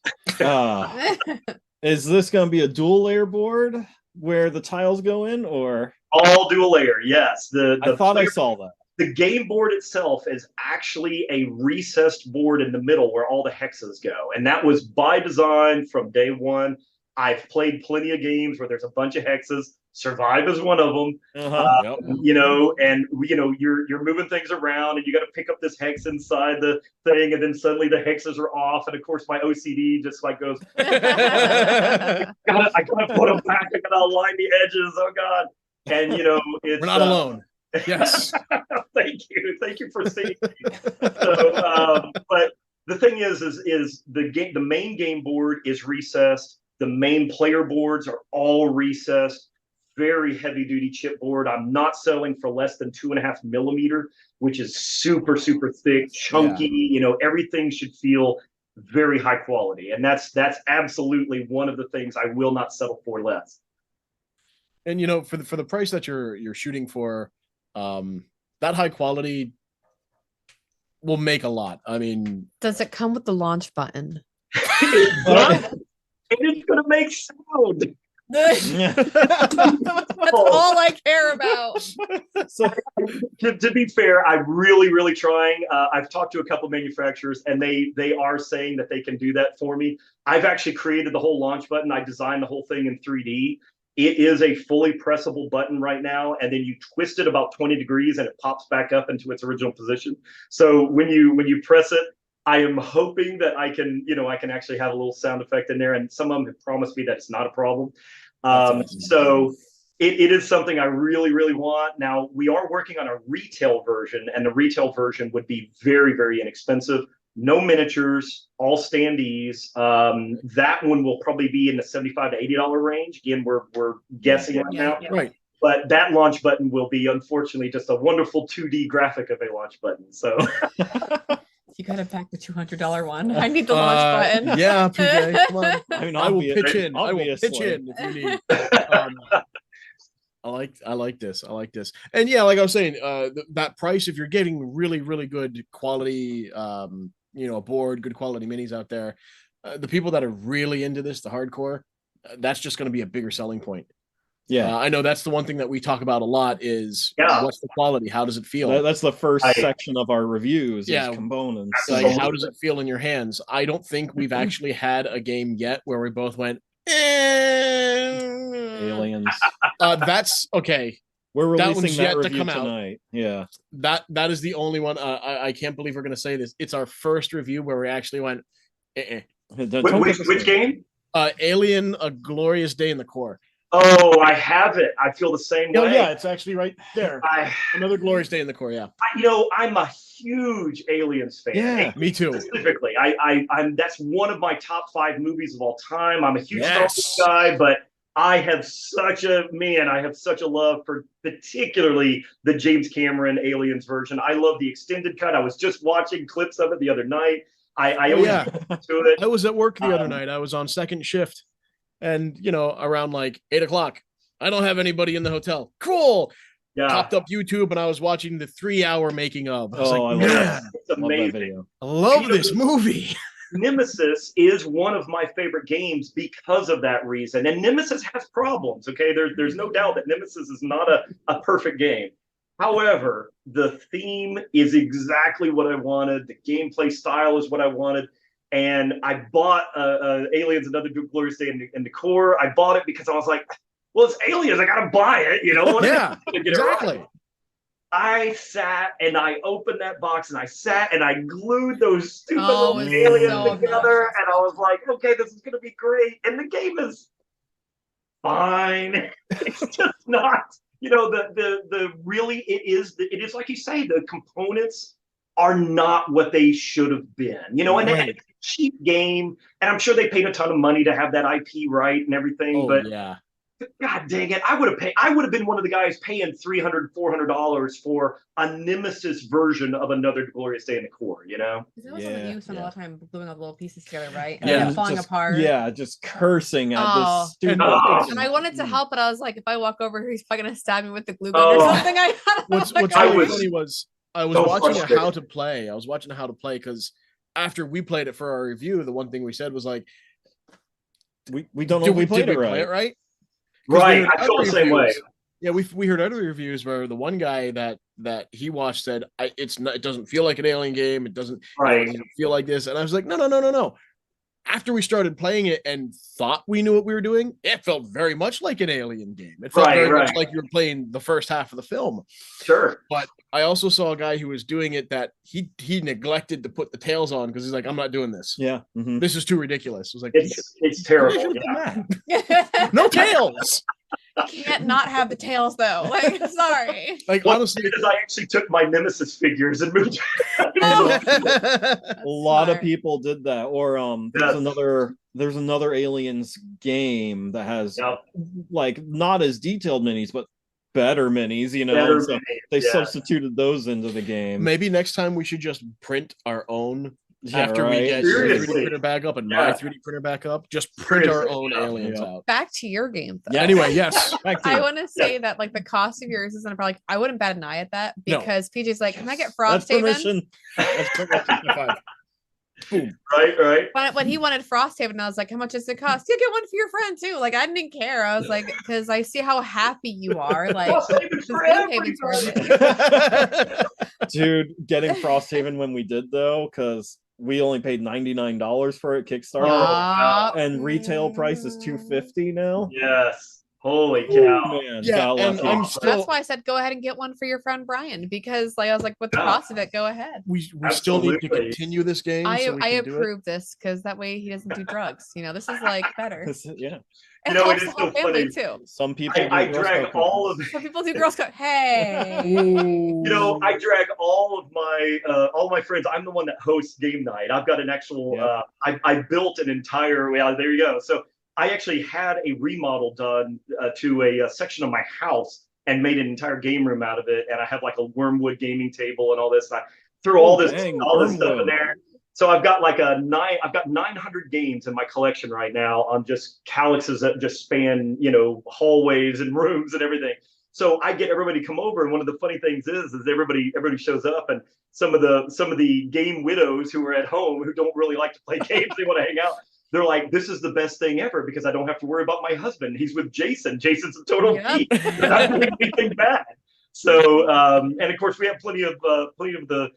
S1: is this going to be a dual layer board where the tiles go in, or
S4: all dual layer? Yes.
S1: I thought I saw that.
S4: The game board itself is actually a recessed board in the middle where all the hexes go. And that was by design from day one. I've played plenty of games where there's a bunch of hexes. Survive is one of them. And you're moving things around, and you got to pick up this hex inside the thing, and then suddenly the hexes are off. And of course, my OCD just like goes, I gotta put them back. I gotta align the edges. Oh God! And it's
S2: we're not alone. Yes.
S4: Thank you for seeing me. So, but the thing is the main game board is recessed. The main player boards are all recessed. Very heavy duty chipboard. I'm not selling for less than 2.5 millimeter, which is super, super thick, chunky. Everything should feel very high quality. And that's absolutely one of the things I will not settle for less.
S2: And for the price that you're shooting for, that high quality will make a lot. I mean,
S3: does it come with the launch button?
S4: It's gonna make sound.
S3: That's all I care about.
S4: So, to be fair, I'm really trying. I've talked to a couple of manufacturers, and they are saying that they can do that for me. I've actually created the whole launch button. I designed the whole thing in 3D. It is a fully pressable button right now, and then you twist it about 20 degrees, and it pops back up into its original position. So when you press it, I am hoping that I can actually have a little sound effect in there, and some of them have promised me that it's not a problem. So it is something I really want. Now, we are working on a retail version, and the retail version would be very inexpensive. No miniatures, all standees. That one will probably be in the $75 to $80 range. Again, we're guessing right now.
S2: Right.
S4: But that launch button will be, unfortunately, just a wonderful 2D graphic of a launch button. So
S3: you got to pack the $200 one. I need the launch button.
S2: Yeah, PJ, come on.
S1: I mean,
S2: I will pitch in. I will pitch in if you need. I like this. And yeah, like I was saying, that price, if you're getting really good quality, a board, good quality minis out there, the people that are really into this, the hardcore, that's just going to be a bigger selling point.
S1: Yeah,
S2: I know that's the one thing that we talk about a lot is what's the quality? How does it feel?
S1: That's the first section of our reviews.
S2: Yeah,
S1: is components.
S2: Like, how does it feel in your hands? I don't think we've actually had a game yet where we both went,
S1: Aliens.
S2: That's okay.
S1: We're releasing that
S2: yet
S1: review
S2: to come
S1: tonight.
S2: Out.
S1: Yeah,
S2: that is the only one. I can't believe we're going to say this. It's our first review where we actually went.
S4: Which game?
S2: Alien: A Glorious Day in the Core.
S4: Oh, I have it. I feel the same way.
S2: Oh yeah, it's actually right there. Another Glorious Day in the Core. Yeah.
S4: I'm a huge Aliens fan.
S2: Yeah, me too.
S4: Specifically, I'm that's one of my top 5 movies of all time. I'm a huge Star Wars guy, but I have such a love for particularly the James Cameron Aliens version. I love the extended cut. I was just watching clips of it the other night. I always to it.
S2: I was at work the other night. I was on second shift, and around like 8:00, I don't have anybody in the hotel. Cool. Yeah. Popped up YouTube, and I was watching the 3-hour making of. I was like, man,
S4: it's amazing.
S2: I love this movie.
S4: Nemesis is one of my favorite games because of that reason. And Nemesis has problems, okay? There's no doubt that Nemesis is not a perfect game. However, the theme is exactly what I wanted. The gameplay style is what I wanted. And I bought Aliens: Another Glorious Day in the Core. I bought it because I was like, well, it's Aliens. I got to buy it,
S2: Yeah, exactly.
S4: I sat and I opened that box and I sat and I glued those stupid little aliens together. And I was like, okay, this is going to be great. And the game is fine. It's just not the really it is like you say, the components are not what they should have been, and
S2: Right.
S4: it's a cheap game, and I'm sure they paid a ton of money to have that IP right and everything,
S2: Oh
S4: but
S2: yeah.
S4: God dang it, I would have been one of the guys paying $300-$400 for a Nemesis version of another Glorious Day in the Core,
S3: Because it was something
S1: Yeah,
S3: you spent a lot of time gluing all the little pieces together, right? And
S2: Yeah,
S3: yeah, falling
S1: just,
S3: apart.
S1: Yeah, just cursing at
S3: Oh.
S1: this stupid.
S4: Oh.
S3: And I wanted to help, but I was like, if I walk over here, he's probably gonna stab me with the glue gun
S4: Oh.
S3: or something.
S2: What's
S4: I
S2: really
S4: was
S2: funny was I was
S4: so
S2: watching
S4: frustrated.
S2: how to play. I was watching how to play because after we played it for our review, the one thing we said was like,
S1: we don't know if we played it
S2: play
S1: right.
S2: it right? 'Cause we
S4: Right,
S2: heard
S4: I feel
S2: other
S4: the same way.
S2: reviews- Yeah, we heard other reviews where the one guy that he watched said it doesn't feel like an alien game. It doesn't,
S4: Right.
S2: it doesn't feel like this. And I was like, no. After we started playing it and thought we knew what we were doing, it felt very much like an alien game. It felt very much like you were playing the first half of the film.
S4: Sure.
S2: But I also saw a guy who was doing it that he neglected to put the tails on because he's like, I'm not doing this.
S1: Yeah. Mhm.
S2: This is too ridiculous. I was like,
S4: It's terrible.
S2: yeah. No tails.
S3: Can't not have the tails though. Like, sorry.
S2: Like
S4: Well,
S2: honestly,
S4: because I actually took my Nemesis figures and moved.
S1: A lot of
S3: Smart.
S1: people did that. Or there's another Aliens game that has
S4: Yep.
S1: like not as detailed minis, but better minis,
S4: Better
S1: so
S4: minis,
S1: they
S4: yeah.
S1: substituted those into the game.
S2: maybe next time we should just print our own
S1: Yeah,
S2: after we
S1: right?
S2: get your 3D
S4: Seriously.
S2: printer back up and
S4: Yeah.
S2: my 3D printer back up. Just print our
S4: Seriously,
S2: own
S4: yeah.
S2: aliens
S1: Yeah.
S2: out.
S3: Back to your game though.
S1: Yeah.
S2: Anyway, yes.
S1: Back to
S3: I
S1: you.
S3: want to say that like the cost of yours isn't probably. I wouldn't bat an eye at that
S2: No.
S3: because PJ's like, can I get
S1: That's
S3: Frosthaven?
S1: permission. That's permission.
S2: High five. Boom.
S4: Right.
S3: When he wanted Frosthaven, I was like, how much does it cost? You get one for your friend too. Like I didn't care. I was like, because I see how happy you are. Like
S4: Frosthaven
S3: this
S4: for
S3: Gloomhaven's worth
S4: everybody.
S3: it.
S1: Dude, getting Frosthaven when we did though, because we only paid $99 for it Kickstarter,
S3: Yup.
S1: and retail price is $250 now.
S4: Yes. Holy
S1: Ooh,
S4: cow.
S1: man,
S2: Yeah,
S1: got
S2: and
S1: lucky.
S2: I'm
S3: That's
S2: still
S3: why I said go ahead and get one for your friend Brian because like I was like, with the
S4: Yeah.
S3: cost of it, go ahead.
S2: we still need to
S4: Absolutely.
S2: continue this game.
S3: I
S2: so we
S3: I
S2: can do it.
S3: approve this because that way he doesn't do drugs. This is like better.
S1: Yeah,
S3: And
S4: it
S3: helps
S4: is
S3: the whole
S4: so
S3: family
S4: funny.
S3: too.
S1: some people.
S4: I
S1: do Girl
S4: drag
S1: Scout
S4: all
S1: cookies.
S4: of
S3: Some people do Girl Scout. Hey.
S4: I drag all my friends. I'm the one that hosts game night. I've got an actual I built an entire there you go. So I actually had a remodel done to a section of my house and made an entire game room out of it. And I have like a wormwood gaming table and all this. And I threw all this
S1: dang,
S4: stuff in
S1: wormwood.
S4: there. So I've got I've got 900 games in my collection right now on just calyxes that just span, hallways and rooms and everything. So I get everybody to come over, and one of the funny things is everybody shows up, and some of the game widows who are at home who don't really like to play games, they want to hang out. They're like, this is the best thing ever because I don't have to worry about my husband. He's with Jason. Jason's a total geek. They're not doing anything bad. So, and of course, we have plenty of the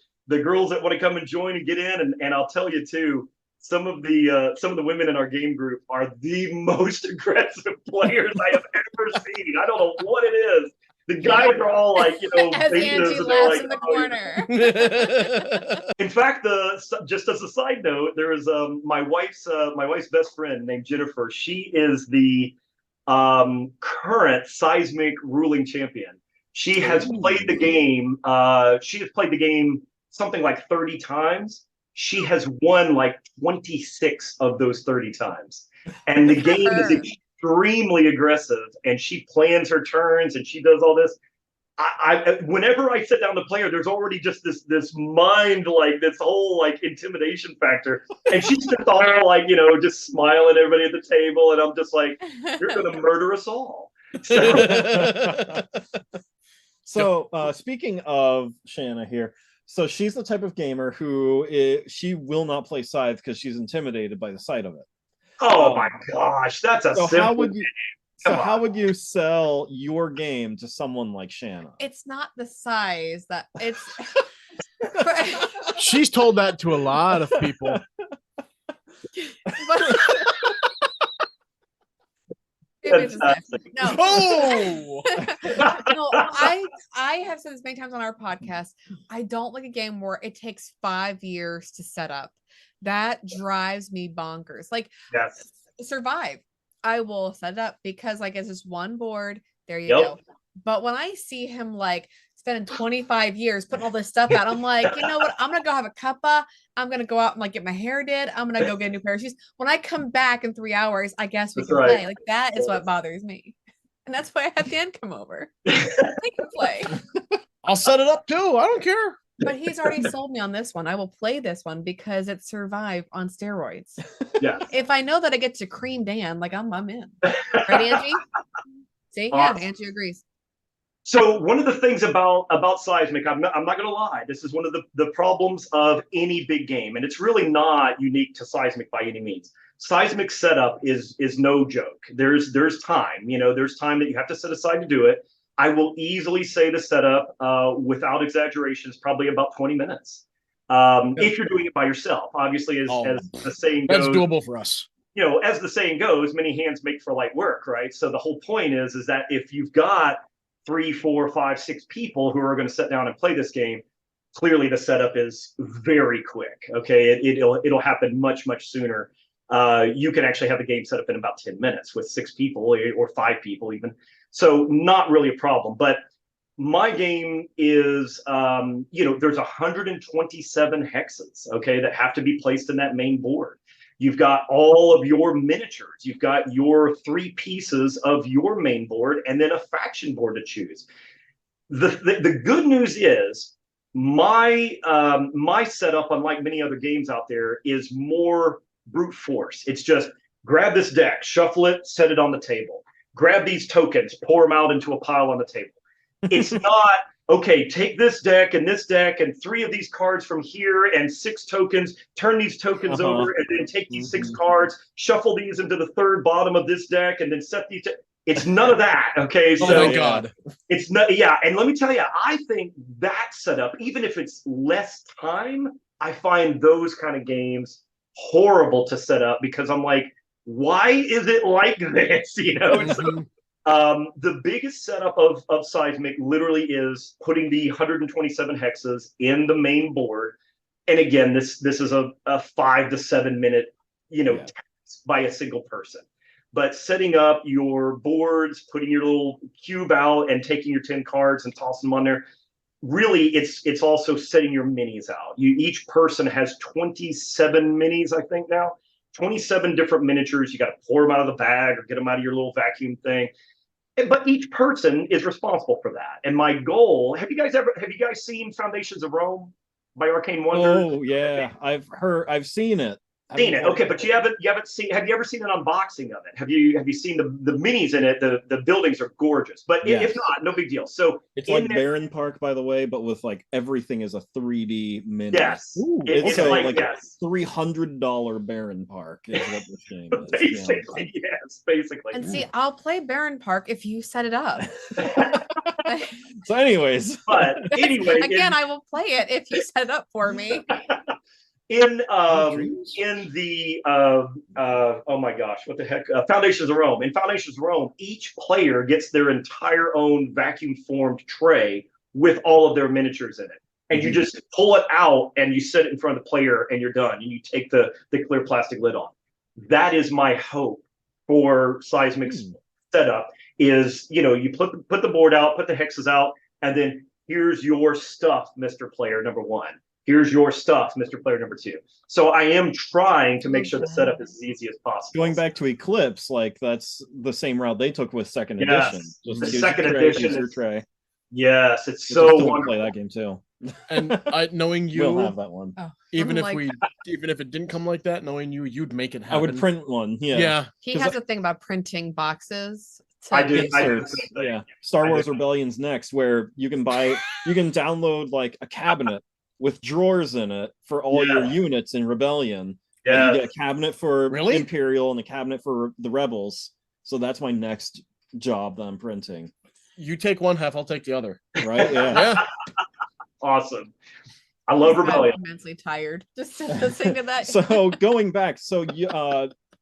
S4: girls that want to come and join and get in. And I'll tell you too, some of the women in our game group are the most aggressive players I have ever seen. I don't know what it is. The guys are all like,
S3: As
S4: betas,
S3: Angie
S4: and they're
S3: laughs
S4: like,
S3: in the
S4: "Oh,
S3: corner.
S4: In fact, just as a side note, there is my wife's best friend named Jennifer. She is the current Cysmic ruling champion. She has played the game. She has played the game something like 30 times. She has won like 26 of those 30 times. And the game is extremely aggressive, and she plans her turns and she does all this. I whenever I sit down to play her, there's already just this mind, like this whole like intimidation factor, and she's just all like just smiling at everybody at the table, and I'm just like, you're gonna murder us all.
S1: So speaking of Shanna here, so she's the type of gamer who she will not play Scythe because she's intimidated by the sight of it.
S4: Oh my gosh, that's a
S1: so
S4: simple
S1: how would you?
S4: game.
S1: So
S4: Come
S1: how
S4: on.
S1: would you sell your game to someone like Shanna?
S3: It's not the size that it's.
S2: She's told that to a lot of people.
S4: Fantastic.
S3: No.
S2: Oh,
S3: No, I have said this many times on our podcast. I don't like a game where it takes 5 years to set up. That drives me bonkers. Like
S4: Yes.
S3: Survive. I will set it up because like it's just one board. There you
S4: Yep.
S3: go. But when I see him like spending 25 years putting all this stuff out, I'm like, you know what? I'm gonna go have a cuppa. I'm gonna go out and like get my hair did. I'm gonna go get a new pair of shoes. When I come back in 3 hours, I guess we
S4: That's
S3: can
S4: right.
S3: play. Like that is what bothers me. And that's why I have Dan come over. They can play.
S2: I'll set it up too. I don't care.
S3: But he's already sold me on this one. I will play this one because it's Survive on steroids.
S4: Yeah.
S3: If I know that I get to cream Dan, like I'm in. Right, Angie? See,
S4: Awesome.
S3: yeah, Angie agrees.
S4: So one of the things about Cysmic, I'm not going to lie, this is one of the problems of any big game, and it's really not unique to Cysmic by any means. Cysmic setup is no joke. There's time, there's time that you have to set aside to do it. I will easily say the setup, without exaggeration, is probably about 20 minutes. If you're doing it by yourself, obviously, as the saying goes,
S2: that's doable for us.
S4: As the saying goes, many hands make for light work, right? So the whole point is that if you've got 3, 4, 5, 6 people who are going to sit down and play this game, clearly the setup is very quick. Okay, it'll happen much sooner. You can actually have the game set up in about 10 minutes with 6 people or 5 people even. So not really a problem. But my game is, there's 127 hexes, okay, that have to be placed in that main board. You've got all of your miniatures. You've got your 3 pieces of your main board and then a faction board to choose. The good news is my setup, unlike many other games out there, is more brute force. It's just grab this deck, shuffle it, set it on the table. Grab these tokens, pour them out into a pile on the table. It's not, okay, take this deck and 3 of these cards from here and 6 tokens, turn these tokens over and then take these 6 cards, shuffle these into the 3rd bottom of this deck and then set these. It's none of that, okay? So
S2: oh my God.
S4: It's not, yeah. And let me tell you, I think that setup, even if it's less time, I find those kind of games horrible to set up because I'm like, why is it like this? The biggest setup of Cysmic literally is putting the 127 hexes in the main board. And again, this is a 5 to 7 minute, task by a single person. But setting up your boards, putting your little cube out and taking your 10 cards and tossing them on there, really it's also setting your minis out. Each person has 27 minis, I think now. 27 different miniatures. You got to pour them out of the bag or get them out of your little vacuum thing. But each person is responsible for that. And my goal, have you guys seen Foundations of Rome by Arcane Wonders?
S1: Oh yeah, I've seen it.
S4: Okay, but you haven't seen. Have you ever seen an unboxing of it? Have you seen the minis in it? The buildings are gorgeous, but
S1: yes.
S4: If not, no big deal. So
S1: it's like Baron Park, by the way, but with like everything is a 3D mini.
S4: Yes,
S1: it's like yes. $300 Baron Park is what the thing is.
S4: Basically, yes, basically.
S3: And see, I'll play Baron Park if you set it up.
S1: So, anyways,
S3: again, I will play it if you set it up for me.
S4: In the oh my gosh, what the heck? Foundations of Rome. In Foundations of Rome, each player gets their entire own vacuum formed tray with all of their miniatures in it, and you just pull it out and you set it in front of the player, and you're done. And you take the clear plastic lid off. That is my hope for Cysmic's setup. Is you put the board out, put the hexes out, and then here's your stuff, Mr. Player number 1. Here's your stuff, Mr. Player number 2. So I am trying to make sure the setup is as easy as possible.
S1: Going back to Eclipse, like that's the same route they took with second edition. Just
S4: the second edition
S1: is your tray.
S4: Yes, it's so wonderful.
S1: Play that game too.
S2: And knowing you,
S1: we'll have that one.
S2: Even if it didn't come like that, knowing you'd make it happen.
S1: I would print one. Yeah.
S3: He has a thing about printing boxes.
S4: I do.
S1: Yeah. Star Wars Rebellion's next, where you can download like a cabinet with drawers in it for all your units in Rebellion. Yeah. You get a cabinet for Imperial and a cabinet for the Rebels. So that's my next job that I'm printing.
S2: You take one half, I'll take the other.
S1: Right? Yeah.
S4: Awesome. I love Rebellion.
S3: I'm immensely tired just listening to that.
S1: So going back,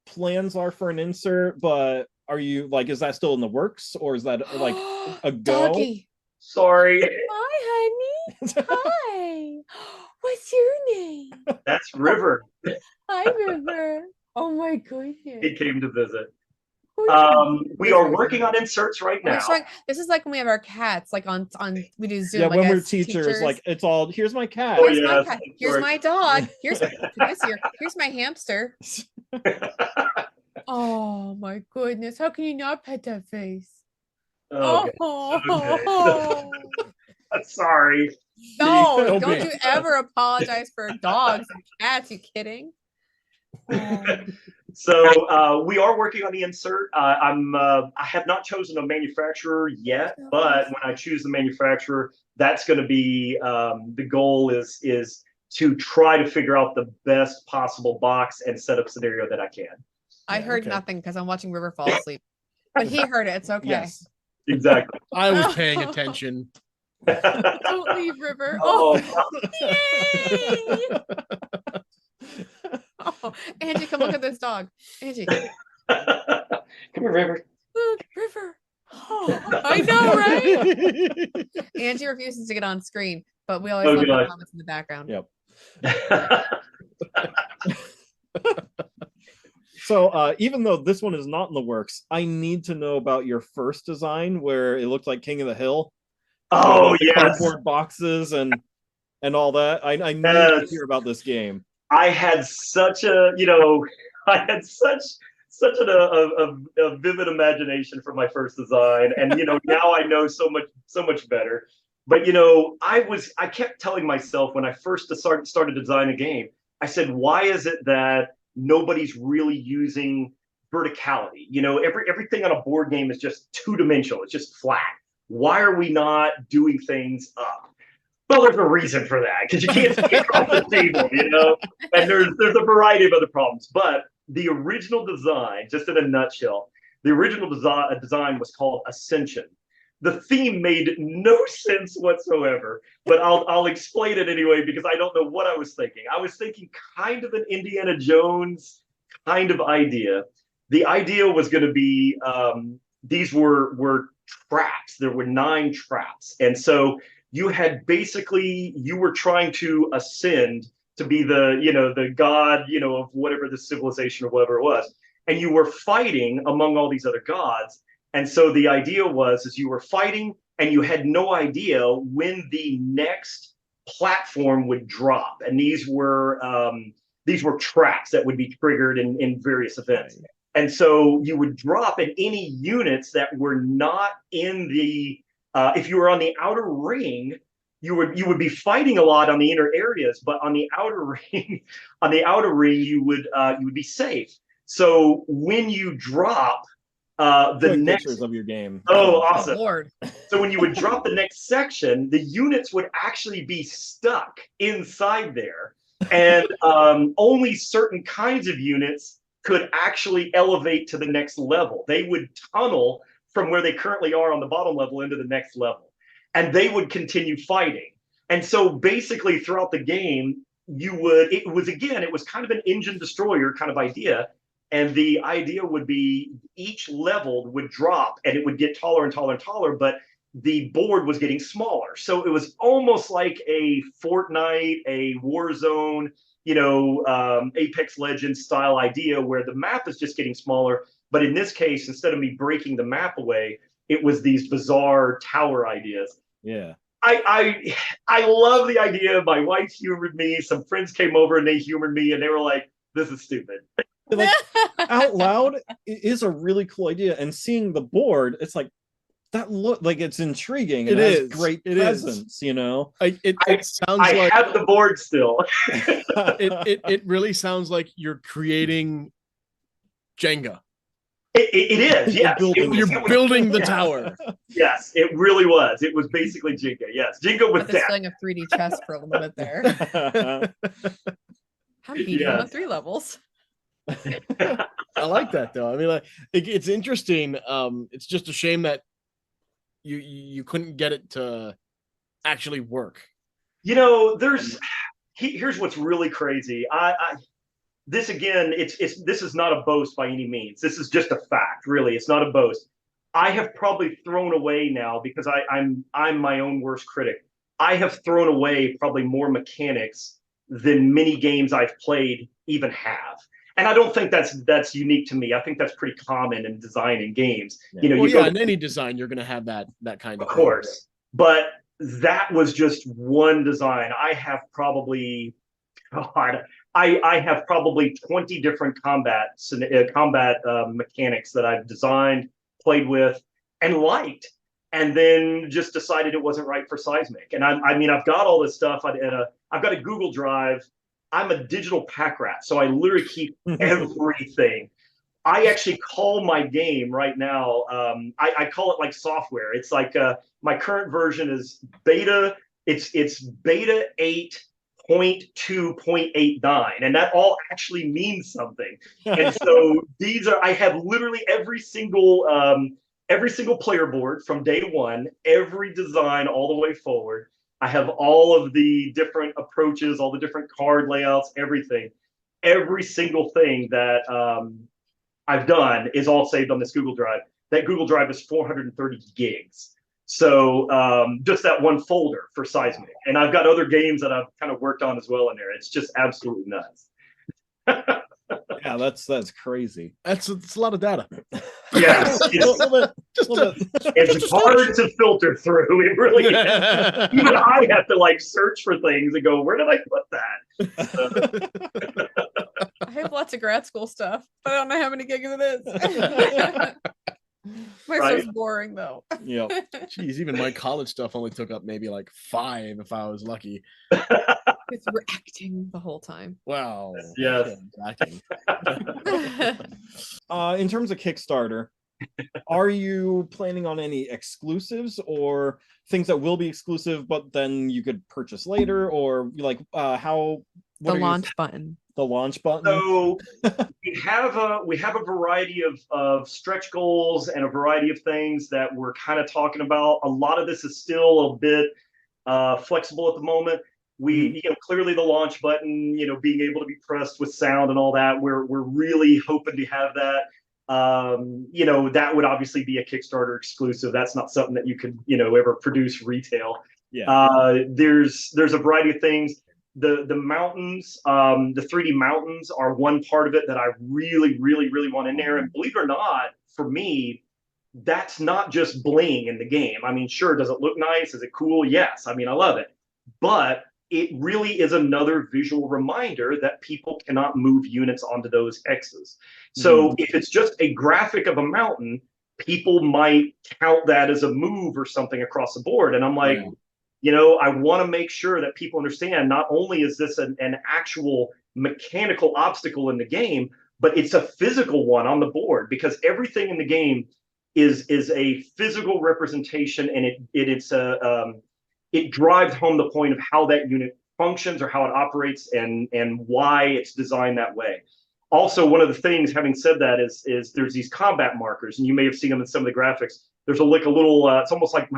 S1: plans are for an insert, but are you like, is that still in the works, or is that like a go?
S3: Doggy.
S4: Sorry.
S3: Hi, honey. Hi. What's your name?
S4: That's River.
S3: Hi, River. Oh my goodness.
S4: He came to visit.
S3: Who are you
S4: We are working on inserts right now.
S3: This is like when we have our cats, like on we do Zoom.
S1: Yeah,
S3: like
S1: when we're
S3: as
S1: teachers, like it's all here's my cat.
S4: Oh,
S3: Here's my
S4: yes,
S3: cat.
S4: of
S3: Here's
S4: course.
S3: my dog. Here's here's my hamster. Oh my goodness! How can you not pet that face?
S4: Okay.
S3: Oh.
S4: Sorry.
S3: No,
S2: Don't
S3: don't
S2: be.
S3: you ever apologize for dogs and cats. You kidding? Oh.
S4: So we are working on the insert. I have not chosen a manufacturer yet, but when I choose the manufacturer, that's going to be the goal is to try to figure out the best possible box and setup scenario that I can.
S3: I heard nothing because I'm watching River fall asleep, but he heard it. It's okay.
S1: Yes,
S4: exactly.
S2: I was paying attention.
S3: Don't leave River.
S4: Oh,
S3: Yay! Oh, Angie, come look at this dog. Angie,
S4: come here, River.
S3: look, River. Oh, I know, right? Angie refuses to get on screen, but we always love her comments in the background.
S1: Yep. So even though this one is not in the works, I need to know about your first design where it looked like King of the Hill.
S4: Oh, yes.
S1: Cardboard boxes and all that. I need to hear about this game.
S4: I had such a, I had such a vivid imagination for my first design, and now I know so much better. But I kept telling myself when I first started designing a game, I said, why is it that nobody's really using verticality? Everything on a board game is just two-dimensional. It's just flat. Why are we not doing things up? Well, there's a reason for that, because you can't see across the table, and there's a variety of other problems. But the original design, just in a nutshell, the original design was called Ascension. The theme made no sense whatsoever, but I'll explain it anyway, because I don't know what I was thinking. I was thinking kind of an Indiana Jones kind of idea. The idea was going to be these were traps. There were 9 traps, and so you were trying to ascend to be the god of whatever the civilization or whatever it was, and you were fighting among all these other gods. And so the idea is you were fighting and you had no idea when the next platform would drop, and these were traps that would be triggered in various events. And so you would drop, and any units that were not in the if you were on the outer ring, you would be fighting a lot on the inner areas, but on the outer ring, you would be safe. So when you drop the next
S1: pictures of your game.
S4: Oh, awesome.
S3: Lord.
S4: So when you would drop the next section, the units would actually be stuck inside there, and only certain kinds of units could actually elevate to the next level. They would tunnel from where they currently are on the bottom level into the next level, and they would continue fighting. And so basically throughout the game, it was kind of an engine destroyer kind of idea. And the idea would be each level would drop and it would get taller and taller and taller, but the board was getting smaller. So it was almost like a Fortnite, a Warzone, Apex Legends style idea where the map is just getting smaller. But in this case, instead of me breaking the map away, it was these bizarre tower ideas.
S1: Yeah.
S4: I love the idea. My wife humored me. Some friends came over and they humored me, and they were like, "This is stupid."
S1: Like, out loud, it is a really cool idea. And seeing the board, it's like that look like it's intriguing.
S2: It
S1: has
S2: is
S1: great
S2: it
S1: presence,
S2: It sounds
S4: I
S2: like
S4: have the board still.
S2: it really sounds like you're creating Jenga.
S4: It is, yes.
S2: You're building the tower.
S4: Yes, it really was. It was basically Jenga. Yes, Jenga with
S3: This
S4: that.
S3: thing of 3D chess for a little bit there. I'm beating him on 3 levels.
S2: I like that though. I mean, like it's interesting. It's just a shame that you couldn't get it to actually work.
S4: Here's what's really crazy. This again, this is not a boast by any means. This is just a fact, really. It's not a boast. I have probably thrown away now, because I'm my own worst critic. I have thrown away probably more mechanics than many games I've played even have. And I don't think that's unique to me. I think that's pretty common in design in games.
S1: Yeah.
S2: Well,
S4: You go
S2: in any design, you're going to have that kind
S4: of
S2: of
S4: course, but that was just one design. I have probably, God, I have probably 20 different combat mechanics that I've designed, played with, and liked, and then just decided it wasn't right for Seismic. And I mean, I've got all this stuff. I've got a Google Drive. I'm a digital pack rat, so I literally keep everything. I actually call my game right now. I call it like software. It's like my current version is beta. It's beta 8.2.89, and that all actually means something. And so I have literally every single player board from day one, every design all the way forward. I have all of the different approaches, all the different card layouts, everything. Every single thing that I've done is all saved on this Google Drive. That Google Drive is 430 gigs. So just that one folder for Seismic. And I've got other games that I've kind of worked on as well in there. It's just absolutely nuts.
S1: Yeah, that's crazy.
S2: It's a lot of data.
S4: Yes, it's hard to filter through. It really is. Even I have to like search for things and go, where did I put that?
S3: I have lots of grad school stuff, but I don't know how many gigs it is. My stuff's boring though.
S1: Yeah.
S2: Jeez, even my college stuff only took up maybe like 5 if I was lucky.
S3: It's reacting the whole time.
S2: Wow.
S4: Yes.
S1: In terms of Kickstarter, are you planning on any exclusives or things that will be exclusive, but then you could purchase later, or like how?
S3: The launch button.
S1: The launch button.
S4: So we have a variety of stretch goals and a variety of things that we're kind of talking about. A lot of this is still a bit flexible at the moment. We, clearly the launch button, being able to be pressed with sound and all that, we're really hoping to have that. That would obviously be a Kickstarter exclusive. That's not something that you could, ever produce retail.
S1: Yeah.
S4: There's a variety of things. The mountains, the 3D mountains are one part of it that I really, really, really want in there. And believe it or not, for me, that's not just bling in the game. I mean, sure, does it look nice? Is it cool? Yes. I mean, I love it. But it really is another visual reminder that people cannot move units onto those hexes. So if it's just a graphic of a mountain, people might count that as a move or something across the board. And I'm like, I want to make sure that people understand not only is this an actual mechanical obstacle in the game, but it's a physical one on the board, because everything in the game is a physical representation, and it drives home the point of how that unit functions or how it operates and why it's designed that way. Also, one of the things, having said that, is there's these combat markers, and you may have seen them in some of the graphics. There's a little, it's almost like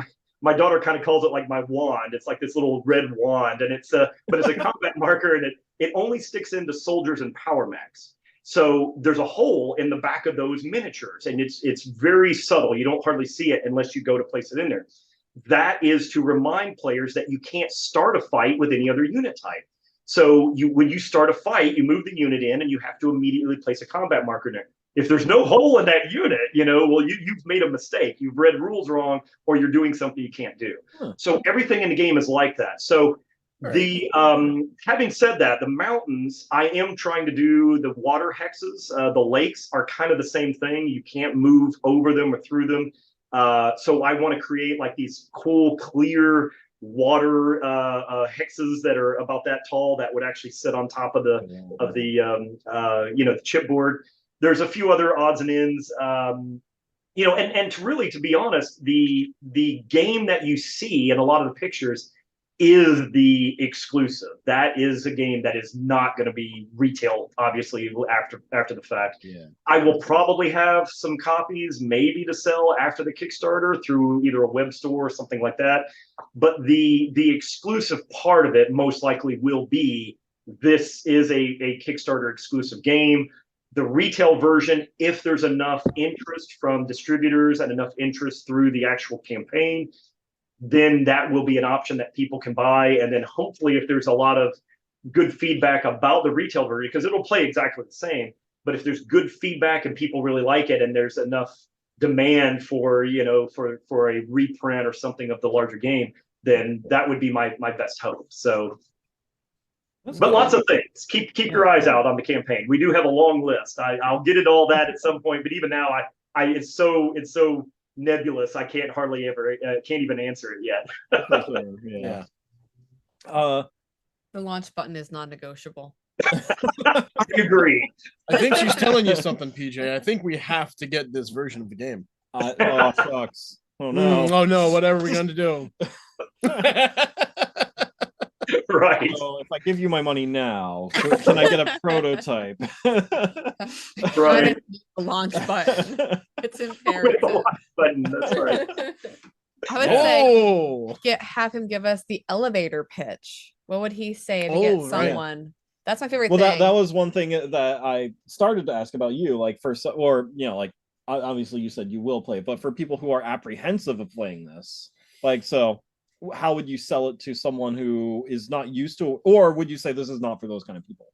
S4: my daughter kind of calls it like my wand. It's like this little red wand, and but it's a combat marker, and it only sticks into soldiers and power mechs. So there's a hole in the back of those miniatures, and it's very subtle. You don't hardly see it unless you go to place it in there. That is to remind players that you can't start a fight with any other unit type. So when you start a fight, you move the unit in, and you have to immediately place a combat marker in there. If there's no hole in that unit, you've made a mistake. You've read rules wrong, or you're doing something you can't do. So everything in the game is like that. So having said that, the mountains, I am trying to do the water hexes. The lakes are kind of the same thing. You can't move over them or through them. So I want to create like these cool, clear water hexes that are about that tall that would actually sit on top of the chipboard. There's a few other odds and ends, and to be honest, the game that you see in a lot of the pictures is the exclusive. That is a game that is not going to be retail, obviously, after the fact.
S2: Yeah.
S4: I will probably have some copies maybe to sell after the Kickstarter through either a web store or something like that. But the exclusive part of it most likely will be, this is a Kickstarter exclusive game. The retail version, if there's enough interest from distributors and enough interest through the actual campaign, then that will be an option that people can buy. And then hopefully, if there's a lot of good feedback about the retail version, because it'll play exactly the same, But if there's good feedback and people really like it, and there's enough demand for, you know, for a reprint or something of the larger game, then that would be my best hope. So, but lots of things. Keep your eyes out on the campaign. We do have a long list. I'll get it all that at some point, but even now, it's so nebulous. I can't hardly ever can't even answer it yet.
S1: Yeah.
S3: The launch button is non-negotiable.
S4: I agree.
S2: I think she's telling you something, PJ. I think we have to get this version of the game.
S1: Oh, shucks. Oh, no.
S2: Oh, no. What are we going to do?
S4: Right.
S1: So if I give you my money now, can I get a prototype?
S4: Right.
S3: The launch button. It's
S4: With
S3: imperative.
S4: the launch button. That's right.
S3: I would say
S2: Oh,
S3: have him give us the elevator pitch. What would he say to
S2: Oh,
S3: get
S2: right.
S3: someone? That's my favorite
S1: Well,
S3: thing.
S1: that was one thing that I started to ask about you, like or you know, like obviously you said you will play, but for people who are apprehensive of playing this, like, so how would you sell it to someone who is not used to, or would you say this is not for those kind of people?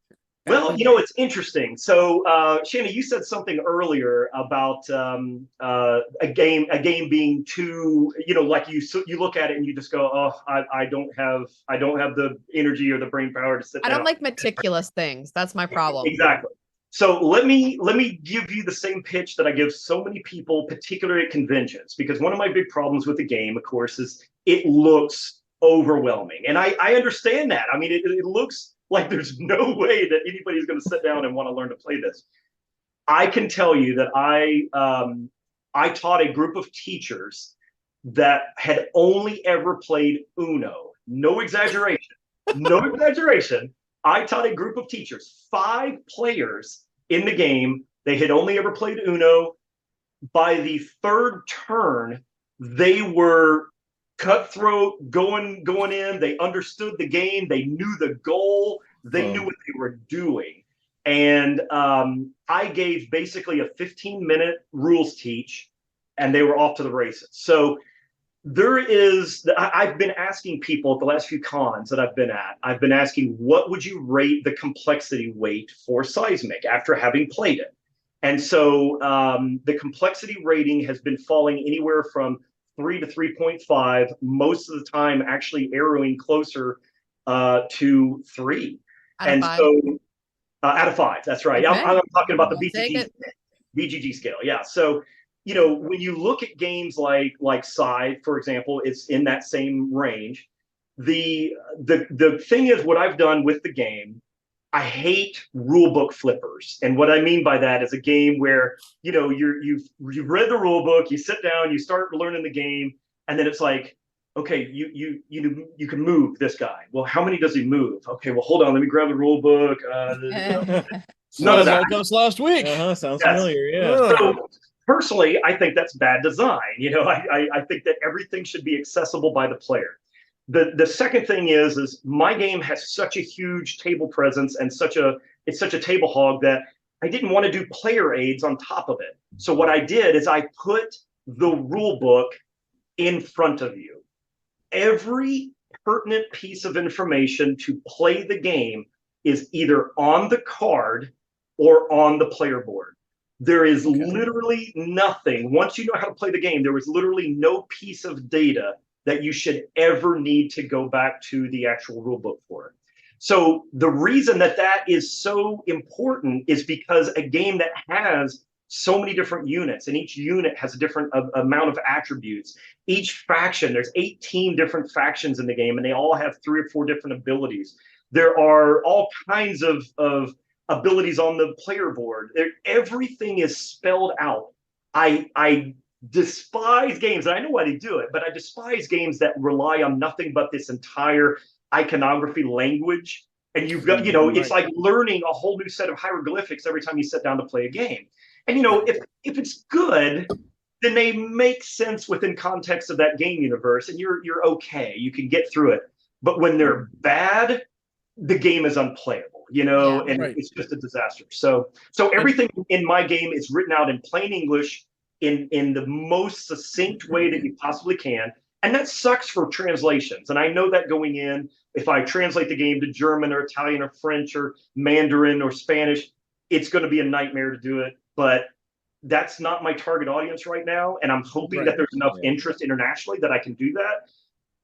S4: Well, you know, it's interesting. So, Shanna, you said something earlier about a game being too, you know, like you look at it and you just go, oh, I don't have the energy or the brain power to sit
S3: I
S4: down.
S3: don't like meticulous things. That's my problem.
S4: Exactly. So let me give you the same pitch that I give so many people, particularly at conventions, because one of my big problems with the game, of course, is it looks overwhelming, and I understand that. I mean, it looks like there's no way that anybody's going to sit down and want to learn to play this. I can tell you that I taught a group of teachers that had only ever played Uno. No exaggeration. No exaggeration. I taught a group of teachers, 5 players in the game. They had only ever played Uno. By the 3rd turn, they were cutthroat, going in. They understood the game. They knew the goal. They knew what they were doing. And I gave basically a 15-minute rules teach, and they were off to the races. So I've been asking people at the last few cons that I've been at, I've been asking, what would you rate the complexity weight for Cysmic after having played it? And so the complexity rating has been falling anywhere from 3 to 3.5, most of the time actually arrowing closer to 3.
S3: Out of 5.
S4: So out of 5, that's right.
S3: Okay.
S4: I'm talking about the
S3: I'll take
S4: BGG scale. Yeah. So, you know, when you look at games like Scythe, for example, it's in that same range. The thing is, what I've done with the game, I hate rule book flippers. And what I mean by that is a game where, you know, you've read the rule book, you sit down, you start learning the game, and then it's like, okay, you can move this guy. Well, how many does he move? Okay, well, hold on, let me grab the rule book. None of that.
S2: like us last week.
S1: Sounds
S4: Yes.
S1: familiar. Yeah.
S4: So personally, I think that's bad design. You know, I think that everything should be accessible by the player. The second thing is my game has such a huge table presence and it's such a table hog that I didn't want to do player aids on top of it. So what I did is I put the rule book in front of you. Every pertinent piece of information to play the game is either on the card or on the player board. There is literally nothing. Once you know how to play the game, there was literally no piece of data that you should ever need to go back to the actual rule book for. So the reason that is so important is because a game that has so many different units, and each unit has a different amount of attributes. Each faction, there's 18 different factions in the game, and they all have 3 or 4 different abilities. There are all kinds of abilities on the player board. Everything is spelled out. I despise games, and I know why they do it, but I despise games that rely on nothing but this entire iconography language. And you've got, you know, it's like learning a whole new set of hieroglyphics every time you sit down to play a game. And, you know, if it's good, then they make sense within context of that game universe, and you're okay. You can get through it. But when they're bad, the game is unplayable, you know, and it's just a disaster. So everything in my game is written out in plain English in the most succinct way that you possibly can. And that sucks for translations. And I know that going in, if I translate the game to German or Italian or French or Mandarin or Spanish, it's going to be a nightmare to do it, but that's not my target audience right now. And I'm hoping that there's enough interest internationally that I can do that.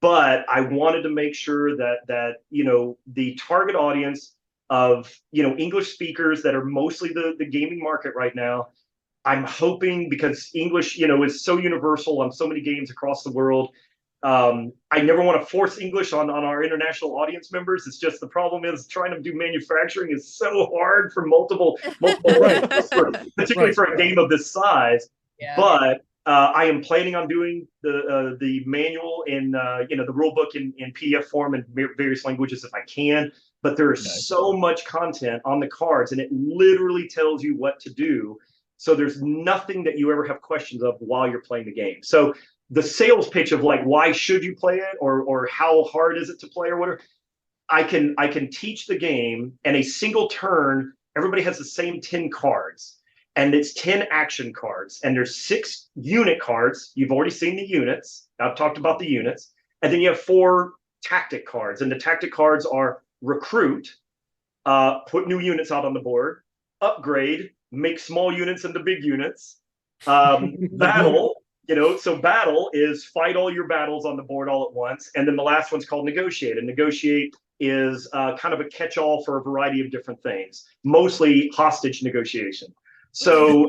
S4: But I wanted to make sure that the target audience of English speakers that are mostly the gaming market right now. I'm hoping, because English is so universal on so many games across the world. I never want to force English on our international audience members. It's just the problem is trying to do manufacturing is so hard for multiple particularly for a game of this size. Yeah. But I am planning on doing the manual in the rule book in PDF form in various languages if I can. But there is so much content on the cards, and it literally tells you what to do. So there's nothing that you ever have questions of while you're playing the game. So the sales pitch of like, why should you play it, or how hard is it to play, or whatever, I can teach the game. And a single turn, everybody has the same 10 cards, and it's 10 action cards, and there's 6 unit cards. You've already seen the units. I've talked about the units. And then you have 4 tactic cards, and the tactic cards are recruit, put new units out on the board, upgrade, make small units into big units, battle. So battle is fight all your battles on the board all at once. And then the last one's called negotiate. And negotiate is kind of a catch-all for a variety of different things, mostly hostage negotiation. So,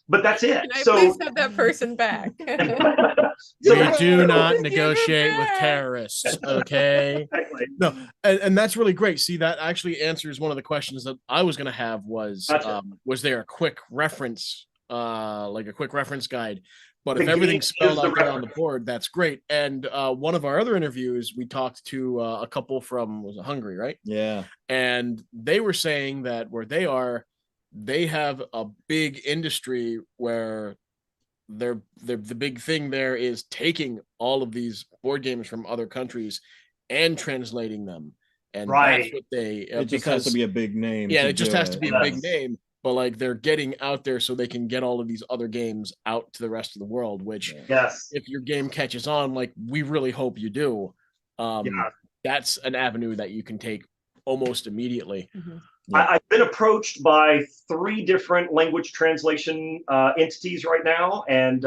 S4: but that's it.
S3: Can I please have that person back?
S2: We do not negotiate with terrorists, okay? Exactly. No, and that's really great. See, that actually answers one of the questions that I was going to have was there a quick reference, like a quick reference guide? But if everything's spelled out there on the board, that's great. And one of our other interviews, we talked to a couple from, was it Hungary, right?
S1: Yeah.
S2: And they were saying that where they are, they have a big industry where the big thing there is taking all of these board games from other countries and translating them. And that's what
S1: it just has to be a big name.
S2: Yeah, it just has to be a big name. But like they're getting out there so they can get all of these other games out to the rest of the world, which if your game catches on, like we really hope you do, that's an avenue that you can take almost immediately.
S3: Mm-hmm.
S4: Yeah. I've been approached by 3 different language translation entities right now, and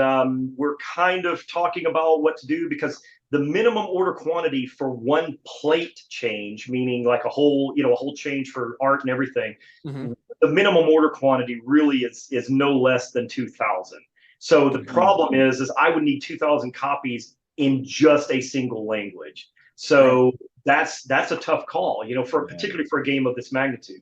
S4: we're kind of talking about what to do, because the minimum order quantity for one plate change, meaning like a whole change for art and everything, the minimum order quantity really is no less than 2,000. So the problem is I would need 2,000 copies in just a single language. So that's a tough call, particularly for a game of this magnitude.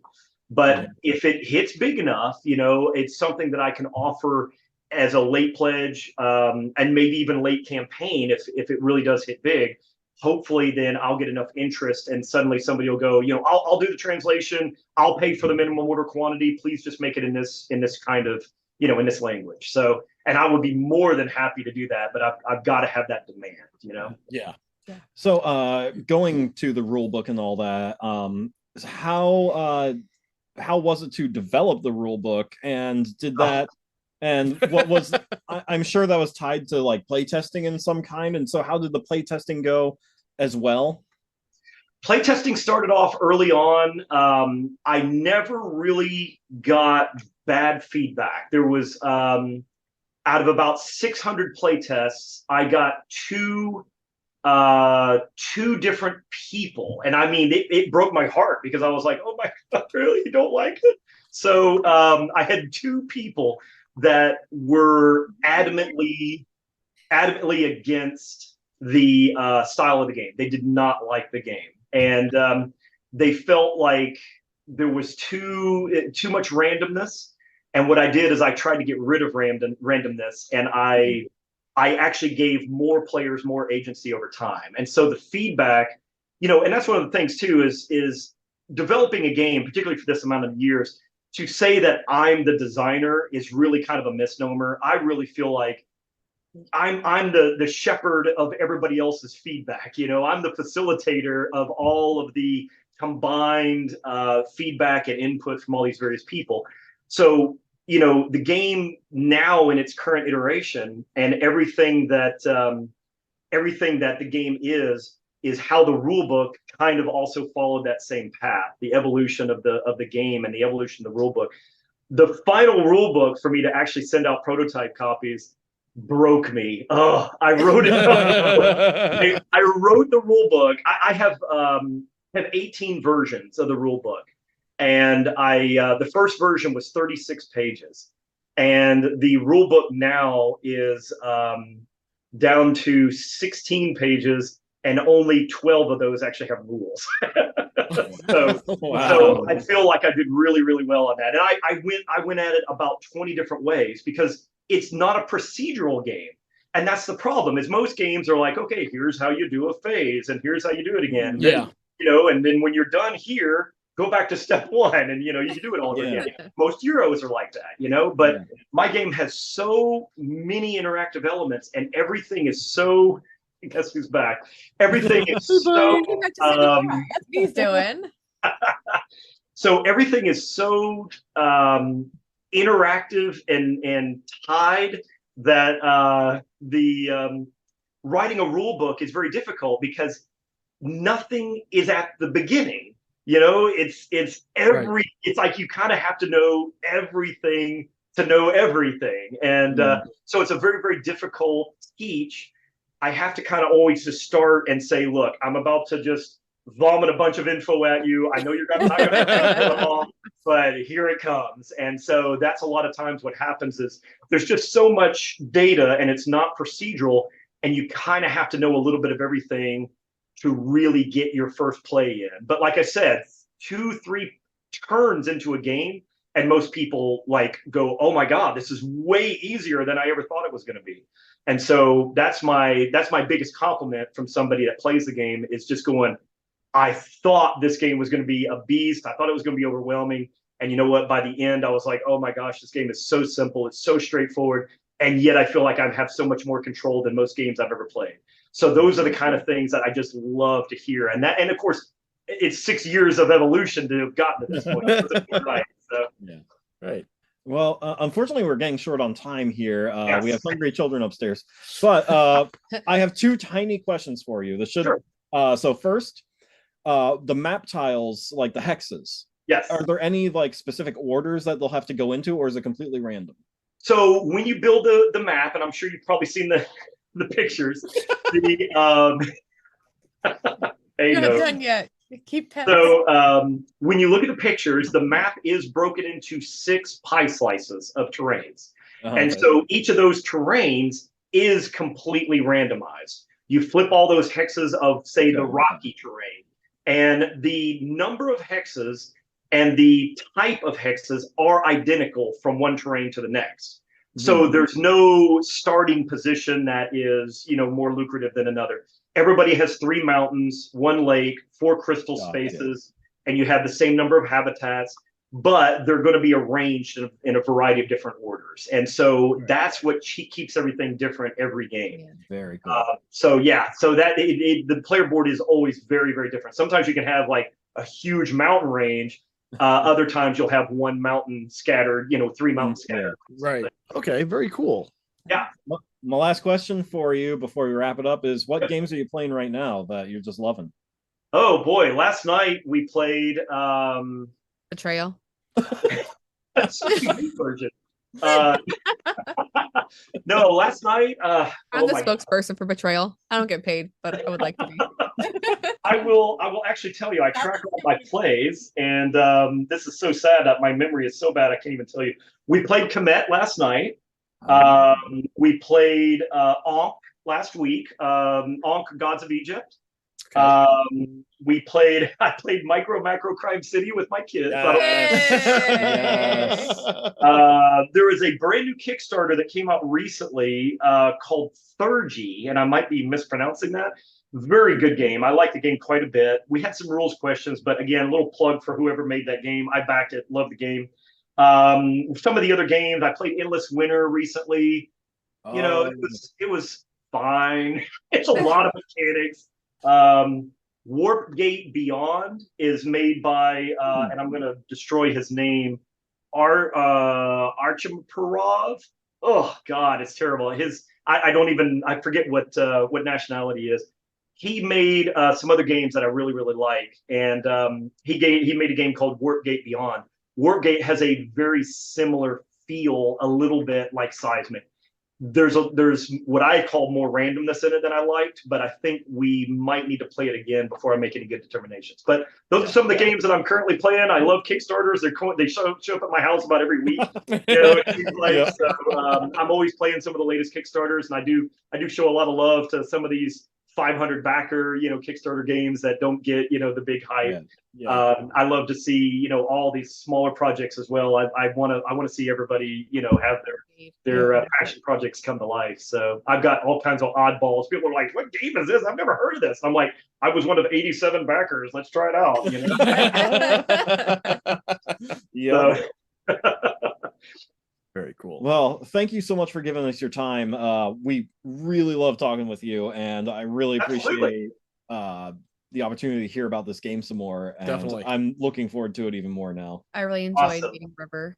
S4: But if it hits big enough, it's something that I can offer as a late pledge, and maybe even late campaign if it really does hit big. Hopefully then I'll get enough interest, and suddenly somebody will go, I'll do the translation, I'll pay for the minimum order quantity, please just make it in this kind of, in this language. So, and I would be more than happy to do that, but I've got to have that demand,
S2: Yeah.
S1: So going to the rule book and all that, how was it to develop the rule book, and did that and what was I'm sure that was tied to like playtesting in some kind, and so how did the playtesting go as well?
S4: Playtesting started off early on. I never really got bad feedback. There was out of about 600 playtests, I got two different people, and I mean it broke my heart, because I was like, oh my god, really, you don't like it? So I had 2 people that were adamantly against the style of the game. They did not like the game, and they felt like there was too much randomness. And what I did is I tried to get rid of randomness, and I actually gave more players more agency over time. And so the feedback, and that's one of the things too, is developing a game, particularly for this amount of years, to say that I'm the designer is really kind of a misnomer. I really feel like I'm the shepherd of everybody else's feedback. I'm the facilitator of all of the combined feedback and input from all these various people. So the game now in its current iteration, and everything that the game is is how the rule book kind of also followed that same path, the evolution of the game and the evolution of the rule book. The final rule book for me to actually send out prototype copies broke me. Oh, I wrote it. I wrote the rule book. I have 18 versions of the rule book, and the first version was 36 pages, and the rule book now is down to 16 pages, and only 12 of those actually have rules.
S1: Wow.
S4: So I feel like I did really, really well on that. And I went at it about 20 different ways because it's not a procedural game. And that's the problem is most games are like, okay, here's how you do a phase and here's how you do it again.
S2: Yeah.
S4: Then, you know, and then when you're done here, go back to step one and, you know, you do it all over again. Most Euros are like that, you know, but my game has so many interactive elements and everything is so, guess who's back? Everything is so,
S3: That's what he's doing.
S4: so everything is so interactive and tied that the writing a rule book is very difficult because nothing is at the beginning. You know, it's like you kind of have to know everything to know everything, and so it's a very, very difficult teach. I have to kind of always just start and say, look, I'm about to just vomit a bunch of info at you. I know you're not going to but here it comes. And so that's a lot of times what happens is there's just so much data and it's not procedural. And you kind of have to know a little bit of everything to really get your first play in. But like I said, 2-3 turns into a game and most people like go, oh my God, this is way easier than I ever thought it was going to be. And so that's my biggest compliment from somebody that plays the game is just going, I thought this game was going to be a beast. I thought it was going to be overwhelming. And you know what? By the end, I was like, oh my gosh, this game is so simple. It's so straightforward. And yet I feel like I have so much more control than most games I've ever played. So those are the kind of things that I just love to hear. And of course, it's 6 years of evolution to have gotten to this point. Right. So.
S2: Yeah. Right.
S1: Well, unfortunately, we're getting short on time here. We have hungry children upstairs. But I have 2 tiny questions for you. So first, the map tiles, like the hexes.
S4: Yes.
S1: Are there any like specific orders that they'll have to go into, or is it completely random?
S4: So when you build the map, and I'm sure you've probably seen the pictures,
S3: You're not done yet. Keep tabs.
S4: So when you look at the pictures, the map is broken into 6 pie slices of terrains. And so each of those terrains is completely randomized. You flip all those hexes of, say, the rocky terrain. And the number of hexes and the type of hexes are identical from one terrain to the next. So there's no starting position that is, you know, more lucrative than another. Everybody has 3 mountains, 1 lake, 4 crystal spaces, and you have the same number of habitats, but they're going to be arranged in a variety of different orders. And so that's what keeps everything different every game.
S3: Yeah.
S1: Very cool.
S4: So that the player board is always very, very different. Sometimes you can have like a huge mountain range. Other times you'll have 1 mountain scattered, you know, 3 mountains scattered.
S2: Right. Okay. Very cool.
S4: Yeah.
S1: My last question for you before we wrap it up is, what games are you playing right now that you're just loving?
S4: Oh boy, last night we played
S3: Betrayal.
S4: that's such a new version. No, last night
S3: I'm the spokesperson for Betrayal. I don't get paid, but I would like to be.
S4: I will actually tell you, I track all my plays, and this is so sad that my memory is so bad I can't even tell you. We played Komet last night. We played Ankh last week. Ankh Gods of Egypt. I played Macro Crime City with my kids.
S1: Yes.
S4: There is a brand new Kickstarter that came out recently called Thurgy, and I might be mispronouncing that. Very good game. I like the game quite a bit. We had some rules questions, but again, a little plug for whoever made that game. I backed it. Love the game. Some of the other games, I played Endless Winter recently. You know, it was fine. It's a lot of mechanics. Warp Gate Beyond is made by, and I'm going to destroy his name, Archimperov. Oh God, it's terrible. I forget what nationality he is. he made some other games that I really, really like. And he made a game called Warpgate Beyond. Warpgate has a very similar feel, a little bit like Seismic. There's what I call more randomness in it than I liked, but I think we might need to play it again before I make any good determinations. But those are some of the games that I'm currently playing. I love Kickstarters. They show up at my house about every week. It seems like.
S1: Yeah.
S4: So I'm always playing some of the latest Kickstarters, and I do show a lot of love to some of these 500 backer, Kickstarter games that don't get, the big hype.
S2: Yeah.
S4: I love to see, all these smaller projects as well. I want to see everybody, have their passion projects come to life. So I've got all kinds of oddballs. People are like, "What game is this? I've never heard of this." I'm like, "I was one of 87 backers. Let's try it out."
S1: Yeah.
S4: So,
S2: Very cool.
S1: Well, thank you so much for giving us your time. We really love talking with you, and I really
S4: Absolutely.
S1: appreciate the opportunity to hear about this game some more. And
S2: Definitely.
S1: I'm looking forward to it even more now.
S3: I really enjoyed
S4: Awesome.
S3: meeting River.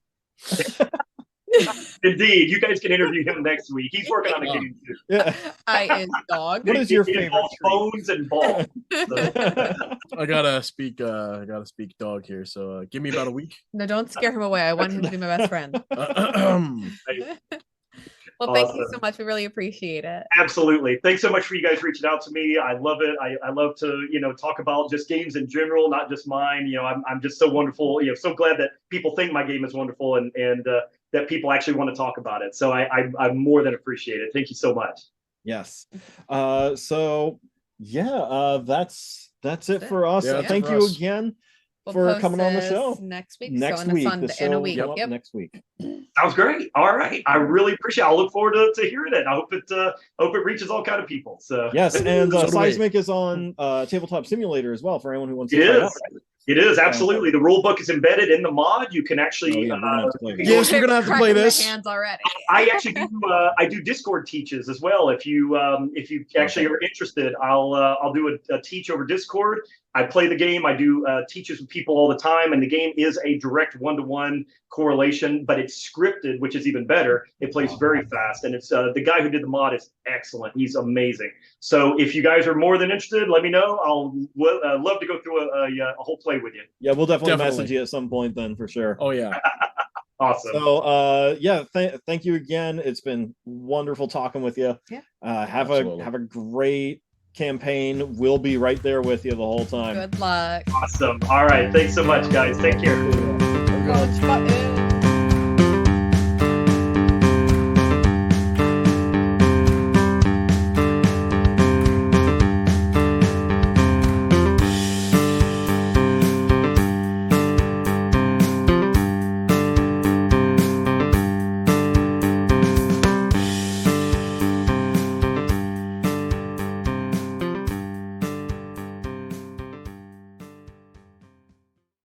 S4: Indeed, you guys can interview him next week. He's working on a
S2: Yeah.
S4: game too.
S1: Yeah.
S3: I is dog.
S1: What is your
S4: It
S1: favorite
S4: involves
S1: treat?
S4: bones and balls. So,
S2: I gotta speak dog here. So give me about a week.
S3: No, don't scare him away. I want him to be my best friend. Well, thank you so
S4: Awesome.
S3: much. We really appreciate it.
S4: Absolutely. Thanks so much for you guys reaching out to me. I love it. I love to, talk about just games in general, not just mine. I'm just so wonderful. So glad that people think my game is wonderful and that people actually want to talk about it. So I more than appreciate it. Thank you so much.
S1: Yes. So yeah, that's it for us.
S2: Yeah, that's
S1: Thank
S2: for
S1: you
S2: us.
S1: again
S3: We'll
S1: for
S3: post
S1: coming on the
S3: this
S1: show.
S3: next week.
S1: Next
S3: so in
S1: week,
S3: a,
S1: the show
S3: in a week.
S1: will go up
S3: Yep.
S1: next week.
S4: Sounds great. All right. I really appreciate it. I look forward to hearing it. I hope it reaches all kind of people. So
S1: Yes, and
S2: So do we.
S1: Seismic is on Tabletop Simulator as well for anyone who wants to
S4: It
S1: try it
S4: is.
S1: out.
S4: It is absolutely. The rule book is embedded in the mod. You can
S1: Oh,
S4: actually.
S1: yeah, we're gonna have to play this.
S2: Yes, we're gonna have to play
S3: Cracking my
S2: this.
S3: hands already.
S4: I actually do. I do Discord teaches as well. If you actually are interested, I'll do a teach over Discord. I play the game. I do teaches with people all the time, and the game is a direct one-to-one correlation, but it's scripted, which is even better. It plays very fast, and it's the guy who did the mod is excellent. He's amazing. So if you guys are more than interested, let me know. I'll love to go through a whole play with you.
S1: Yeah, we'll definitely
S2: Definitely.
S1: message you at some point then for sure.
S2: Oh yeah.
S4: Awesome.
S1: So yeah, thank you again. It's been wonderful talking with you.
S3: Yeah.
S1: Have
S2: Absolutely.
S1: a great campaign. We'll be right there with you the whole time.
S3: Good luck.
S4: Awesome. All right. Thanks so much, guys. Take care.
S3: Coach Button.